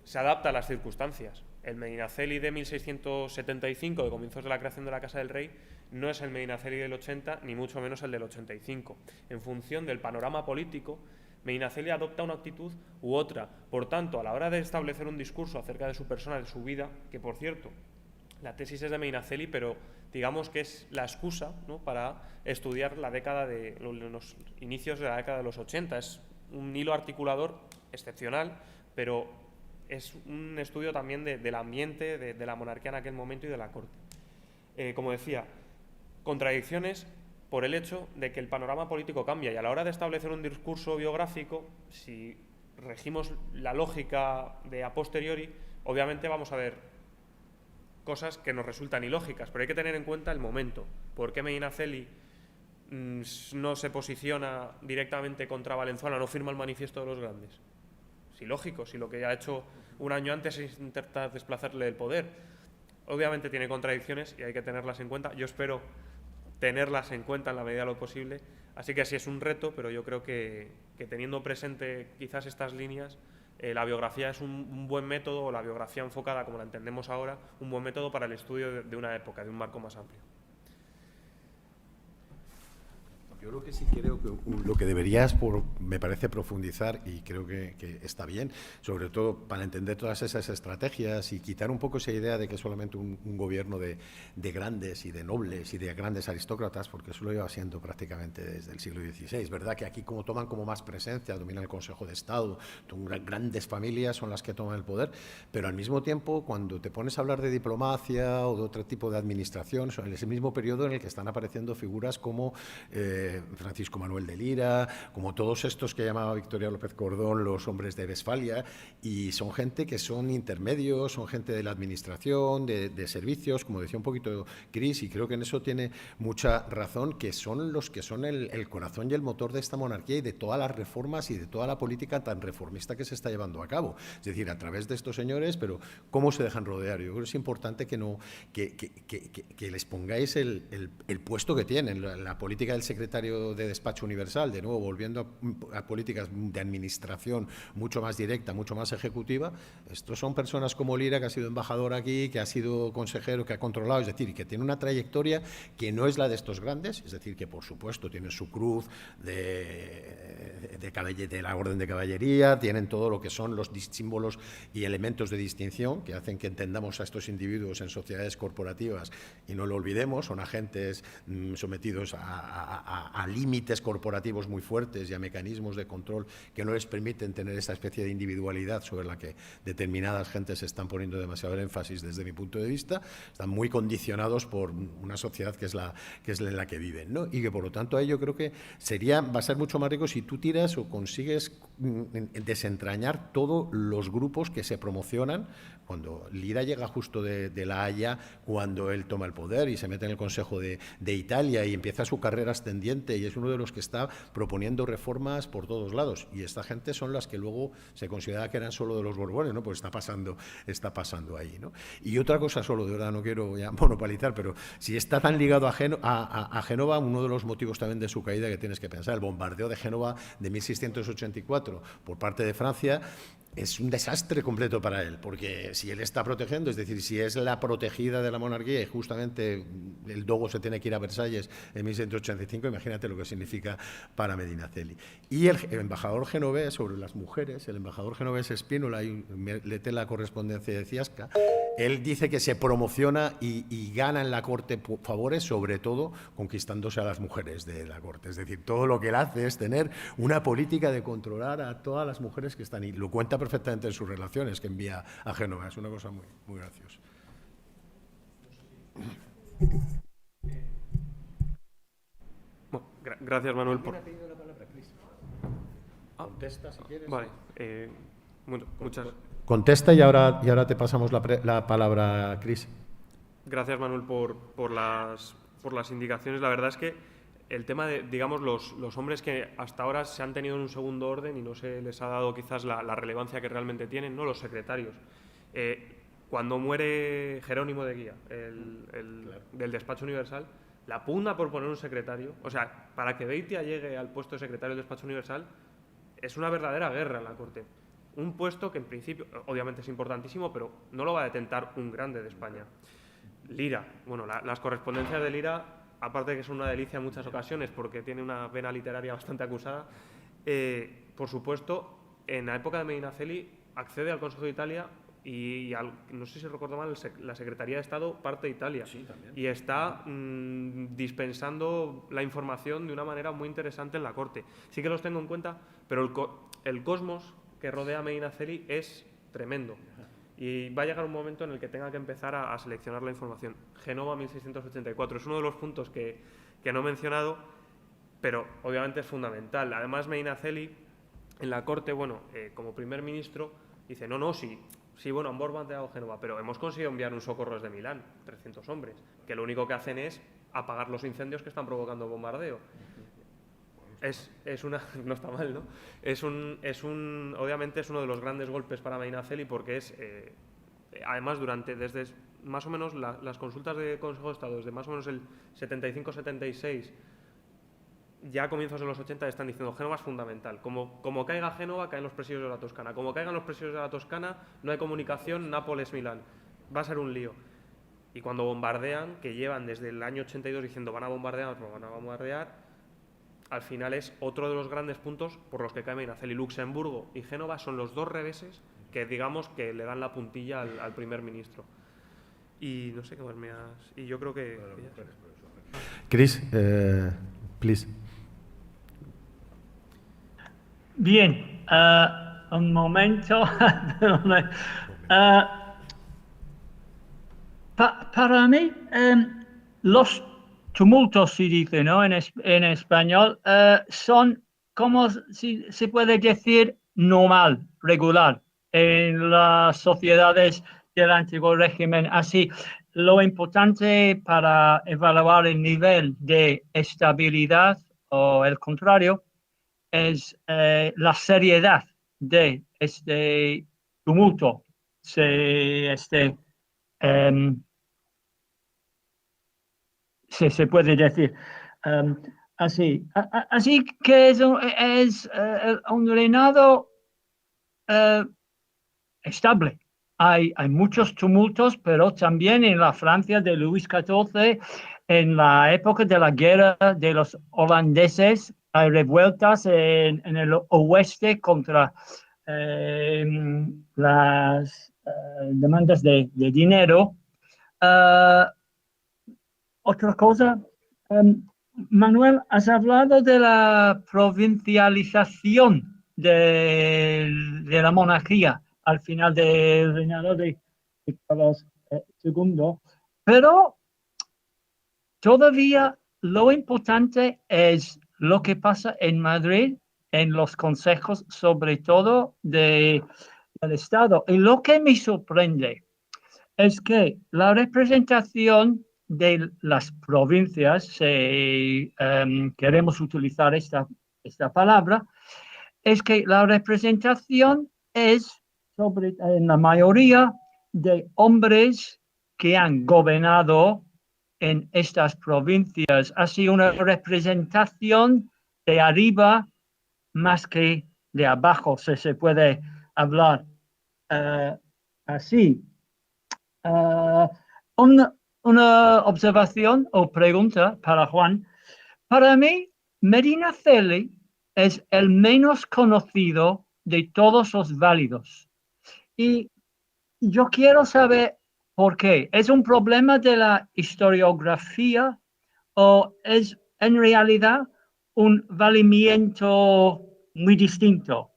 Se adapta a las circunstancias. El Medinaceli de 1675, de comienzos de la creación de la Casa del Rey, no es el Medinaceli del 80, ni mucho menos el del 85. En función del panorama político, Medinaceli adopta una actitud u otra. Por tanto, a la hora de establecer un discurso acerca de su persona, de su vida, que por cierto, la tesis es de Medinaceli, pero digamos que es la excusa, ¿no?, para estudiar la década los inicios de la década de los 80. Es un hilo articulador excepcional, pero es un estudio también del ambiente, de la monarquía en aquel momento y de la corte. Como decía, contradicciones por el hecho de que el panorama político cambia, y a la hora de establecer un discurso biográfico, si regimos la lógica de a posteriori, obviamente vamos a ver cosas que nos resultan ilógicas, pero hay que tener en cuenta el momento. ¿Por qué Medinaceli no se posiciona directamente contra Valenzuela, no firma el manifiesto de los grandes? Es ilógico, si lo que ha hecho un año antes es intentar desplazarle del poder. Obviamente tiene contradicciones y hay que tenerlas en cuenta. Yo espero tenerlas en cuenta en la medida de lo posible. Así que sí es un reto, pero yo creo que teniendo presente quizás estas líneas, la biografía es un buen método, o la biografía enfocada como la entendemos ahora, un buen método para el estudio de una época, de un marco más amplio.
Yo lo que sí creo que lo que deberías, me parece, profundizar, y creo que está bien, sobre todo para entender todas esas estrategias y quitar un poco esa idea de que es solamente un gobierno de grandes y de nobles y de grandes aristócratas, porque eso lo lleva siendo prácticamente desde el siglo XVI. ¿Verdad que aquí como toman como más presencia, domina el Consejo de Estado, grandes familias son las que toman el poder, pero al mismo tiempo cuando te pones a hablar de diplomacia o de otro tipo de administración, son en ese mismo periodo en el que están apareciendo figuras como Francisco Manuel de Lira, como todos estos que llamaba Victoria López Cordón los hombres de Westfalia, y son gente que son intermedios, son gente de la administración, de servicios, como decía un poquito Cris, y creo que en eso tiene mucha razón, que son los que son el corazón y el motor de esta monarquía y de todas las reformas y de toda la política tan reformista que se está llevando a cabo. Es decir, a través de estos señores, pero ¿cómo se dejan rodear? Yo creo que es importante que les pongáis el puesto que tienen. La política del secretario de despacho universal, de nuevo, volviendo a políticas de administración mucho más directa, mucho más ejecutiva, estos son personas como Lira, que ha sido embajador aquí, que ha sido consejero, que ha controlado, es decir, que tiene una trayectoria que no es la de estos grandes, es decir, que por supuesto tienen su cruz de la Orden de Caballería, tienen todo lo que son los símbolos y elementos de distinción que hacen que entendamos a estos individuos en sociedades corporativas y no lo olvidemos, son agentes sometidos a límites corporativos muy fuertes y a mecanismos de control que no les permiten tener esa especie de individualidad sobre la que determinadas gentes están poniendo demasiado énfasis desde mi punto de vista, están muy condicionados por una sociedad que es en la que viven, ¿no? Y que por lo tanto ahí yo creo que va a ser mucho más rico si tú tiras o consigues desentrañar todos los grupos que se promocionan cuando Lira llega justo de La Haya, cuando él toma el poder y se mete en el Consejo de Italia y empieza su carrera ascendiente y es uno de los que está proponiendo reformas por todos lados. Y esta gente son las que luego se considera que eran solo de los Borbones, ¿no? Pues está pasando ahí, ¿no? Y otra cosa solo, de verdad no quiero ya monopolizar, pero si está tan ligado a Génova, uno de los motivos también de su caída que tienes que pensar, el bombardeo de Génova de 1684 por parte de Francia, es un desastre completo para él, porque si él está protegiendo, es decir, si es la protegida de la monarquía y justamente el dogo se tiene que ir a Versalles en 1685, imagínate lo que significa para Medinaceli. Y el embajador genovés, sobre las mujeres, el embajador genovés Spínola, y léete la correspondencia de Ciasca, él dice que se promociona y gana en la corte favores, sobre todo conquistándose a las mujeres de la corte. Es decir, todo lo que él hace es tener una política de controlar a todas las mujeres que están ahí. Lo cuenta perfectamente en sus relaciones que envía a Génova. Es una cosa muy, muy graciosa.
Bueno, gracias, Manuel.
Contesta si quieres.
Vale. Muchas
Contesta y ahora te pasamos la palabra, Cris.
gracias, Manuel, por las indicaciones. La verdad es que el tema de, digamos, los hombres que hasta ahora se han tenido en un segundo orden y no se les ha dado quizás la relevancia que realmente tienen, ¿no? Los secretarios. Cuando muere Jerónimo de Guía, del despacho universal, la pugna por poner un secretario, o sea, para que Beitia llegue al puesto de secretario del despacho universal, es una verdadera guerra en la corte. Un puesto que en principio, obviamente es importantísimo, pero no lo va a detentar un grande de España. Lira, bueno, las correspondencias de Lira, aparte de que son una delicia en muchas ocasiones porque tiene una vena literaria bastante acusada, por supuesto, en la época de Medinaceli accede al Consejo de Italia y no sé si recuerdo mal, la Secretaría de Estado parte de Italia.
Sí, también.
Y está dispensando la información de una manera muy interesante en la corte. Sí que los tengo en cuenta, pero el cosmos que rodea a Medinaceli es tremendo. Y va a llegar un momento en el que tenga que empezar a seleccionar la información. Génova 1684 es uno de los puntos que no he mencionado, pero obviamente es fundamental. Además, Medinaceli, en la corte, bueno, como primer ministro, dice, sí, bueno, han bombardeado Génova, pero hemos conseguido enviar un socorro desde Milán, 300 hombres, que lo único que hacen es apagar los incendios que están provocando el bombardeo. No está mal, ¿no? Obviamente es uno de los grandes golpes para Medinaceli porque además desde más o menos las consultas de Consejo de Estado, desde más o menos el 75-76, ya a comienzos de los 80 están diciendo Génova es fundamental. Como caiga Génova, caen los presidios de la Toscana. Como caigan los presidios de la Toscana, no hay comunicación Nápoles-Milán. Va a ser un lío. Y cuando bombardean, que llevan desde el año 82 diciendo van a bombardear, al final es otro de los grandes puntos por los que cae Medinaceli. Luxemburgo y Génova son los dos reveses que, digamos, que le dan la puntilla al primer ministro. Y no sé qué más me has... Y yo creo que
Chris, please.
Bien, un momento. Para mí, los tumultos, se dice, ¿no? En español, son, como si se puede decir, normal, regular, en las sociedades del antiguo régimen. Así, lo importante para evaluar el nivel de estabilidad o el contrario es la seriedad de este tumulto, em, se puede decir. Así que es un reinado estable. Hay muchos tumultos, pero también en la Francia de Luis XIV, en la época de la guerra de los holandeses, hay revueltas en el oeste contra las demandas de dinero. Otra cosa, Manuel, has hablado de la provincialización de la monarquía al final del reinado de Carlos II, pero todavía lo importante es lo que pasa en Madrid, en los consejos, sobre todo del Estado. Y lo que me sorprende es que la representación de las provincias, queremos utilizar esta palabra, es que la representación es en la mayoría de hombres que han gobernado en estas provincias. Ha sido una representación de arriba más que de abajo, si se puede hablar así. Una observación o pregunta para Juan. Para mí, Medinaceli es el menos conocido de todos los válidos. Y yo quiero saber por qué. ¿Es un problema de la historiografía o es en realidad un valimiento muy distinto?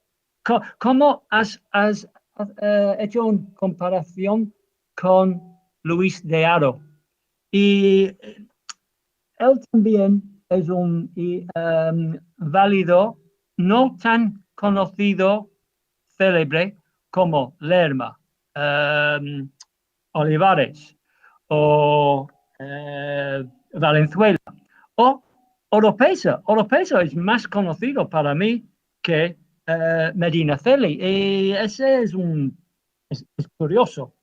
¿Cómo has hecho una comparación con Luis de Haro? Y él también es un válido no tan conocido, célebre, como Lerma, Olivares o Valenzuela o Oropesa. Oropesa es más conocido para mí que Medinaceli, y ese es curioso.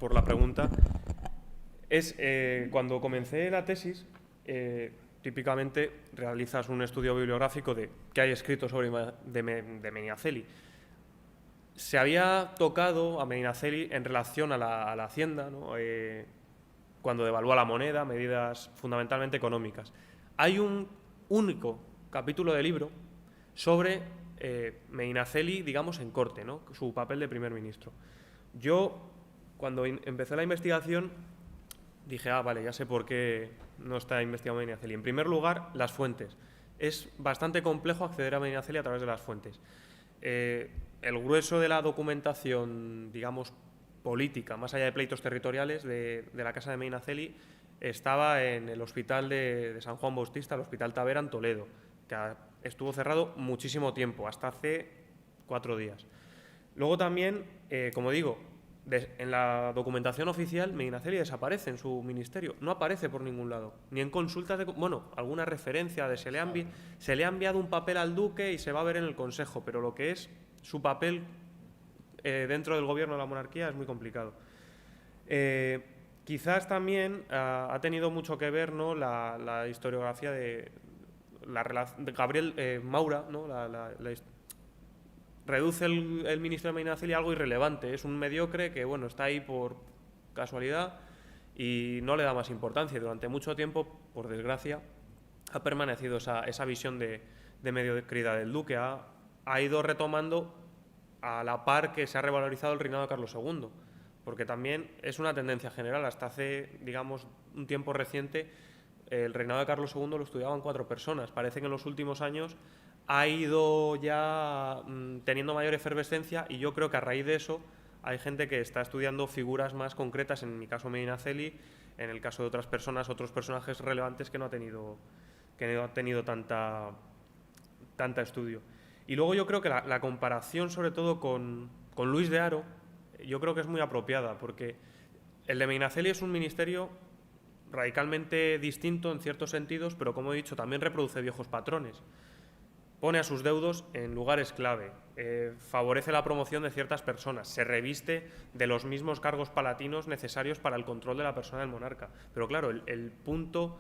por la pregunta. Cuando comencé la tesis, típicamente realizas un estudio bibliográfico de qué hay escrito sobre de Medinaceli. Se había tocado a Medinaceli en relación a la hacienda, ¿no? Cuando devalúa la moneda, medidas fundamentalmente económicas. Hay un único capítulo de libro sobre Medinaceli, digamos, en corte, ¿no? Su papel de primer ministro. Yo, cuando empecé la investigación, dije, vale, ya sé por qué no está investigado Medinaceli. En primer lugar, las fuentes. Es bastante complejo acceder a Medinaceli a través de las fuentes. El grueso de la documentación, digamos, política, más allá de pleitos territoriales de la casa de Medinaceli, estaba en el hospital de San Juan Bautista, el Hospital Tavera, en Toledo, que estuvo cerrado muchísimo tiempo, hasta hace 4 días. Luego también, como digo, en la documentación oficial, Medinaceli desaparece en su ministerio, no aparece por ningún lado, ni en consultas de... Bueno, alguna referencia de se le ha enviado un papel al duque y se va a ver en el Consejo, pero lo que es su papel dentro del gobierno de la monarquía es muy complicado. Quizás también ha tenido mucho que ver, ¿no?, la historiografía de Gabriel Maura, ¿no?, reduce el ministro de Medinaceli a algo irrelevante. Es un mediocre que, bueno, está ahí por casualidad y no le da más importancia. Y durante mucho tiempo, por desgracia, ha permanecido esa visión de mediocridad del duque. Ha ido retomando a la par que se ha revalorizado el reinado de Carlos II, porque también es una tendencia general. Hasta hace, digamos, un tiempo reciente, el reinado de Carlos II lo estudiaban 4 personas. Parece que en los últimos años ha ido ya teniendo mayor efervescencia, y yo creo que a raíz de eso hay gente que está estudiando figuras más concretas, en mi caso Medinaceli, en el caso de otras personas, otros personajes relevantes que no ha tenido tanta estudio. Y luego yo creo que la comparación, sobre todo con Luis de Haro, yo creo que es muy apropiada, porque el de Medinaceli es un ministerio radicalmente distinto en ciertos sentidos, pero como he dicho, también reproduce viejos patrones. Pone a sus deudos en lugares clave, favorece la promoción de ciertas personas, se reviste de los mismos cargos palatinos necesarios para el control de la persona del monarca. Pero claro, el punto,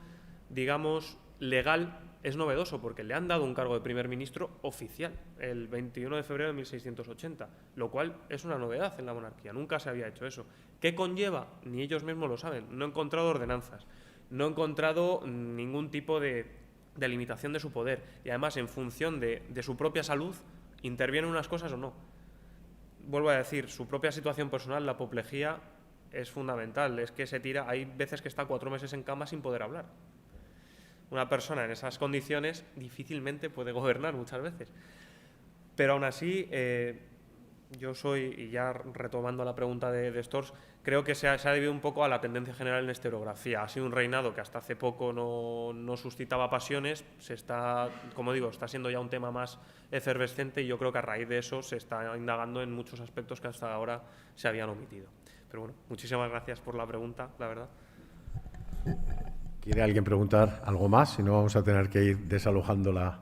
digamos, legal es novedoso, porque le han dado un cargo de primer ministro oficial el 21 de febrero de 1680, lo cual es una novedad en la monarquía, nunca se había hecho eso. ¿Qué conlleva? Ni ellos mismos lo saben. No he encontrado ordenanzas, no he encontrado ningún tipo de limitación de su poder, y además, en función de su propia salud, intervienen unas cosas o no. Vuelvo a decir, su propia situación personal, la apoplejía, es fundamental. Es que hay veces que está 4 meses en cama sin poder hablar. Una persona en esas condiciones difícilmente puede gobernar muchas veces. Pero aún así, yo soy, y ya retomando la pregunta de Stors, creo que se ha debido un poco a la tendencia general en la historiografía. Ha sido un reinado que hasta hace poco no suscitaba pasiones, como digo, está siendo ya un tema más efervescente, y yo creo que a raíz de eso se está indagando en muchos aspectos que hasta ahora se habían omitido. Pero bueno, muchísimas gracias por la pregunta, la verdad.
¿Quiere alguien preguntar algo más? Si no, vamos a tener que ir desalojando la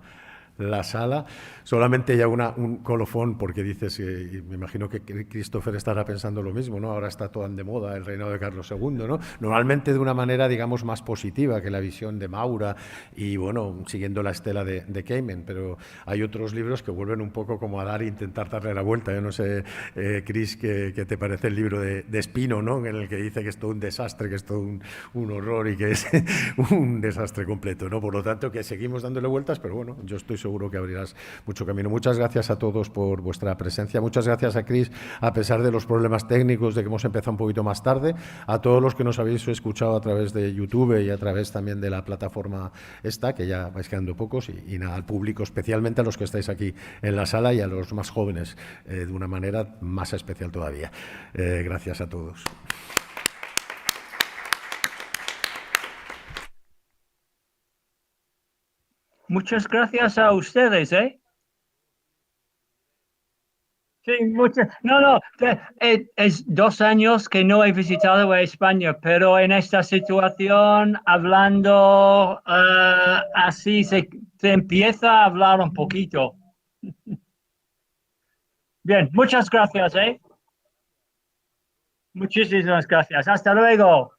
sala. Solamente ya un colofón, porque dices, y me imagino que Christopher estará pensando lo mismo, ¿no? Ahora está todo de moda el reinado de Carlos II, ¿no? Normalmente de una manera, digamos, más positiva que la visión de Maura y, bueno, siguiendo la estela de Cayman, pero hay otros libros que vuelven un poco como a dar e intentar darle la vuelta. Yo no sé, Chris, ¿qué te parece el libro de Espino, ¿no? En el que dice que es todo un desastre, que es todo un horror y que es un desastre completo, ¿no? Por lo tanto, que seguimos dándole vueltas, pero bueno, yo estoy seguro que abrirás mucho camino. Muchas gracias a todos por vuestra presencia. Muchas gracias a Chris, a pesar de los problemas técnicos, de que hemos empezado un poquito más tarde. A todos los que nos habéis escuchado a través de YouTube y a través también de la plataforma esta, que ya vais quedando pocos, y nada, al público, especialmente a los que estáis aquí en la sala, y a los más jóvenes, de una manera más especial todavía. Gracias a todos.
Muchas gracias a ustedes, ¿eh? Sí, es 2 años que no he visitado España, pero en esta situación, hablando así, se empieza a hablar un poquito. Bien, muchas gracias, ¿eh? Muchísimas gracias. Hasta luego.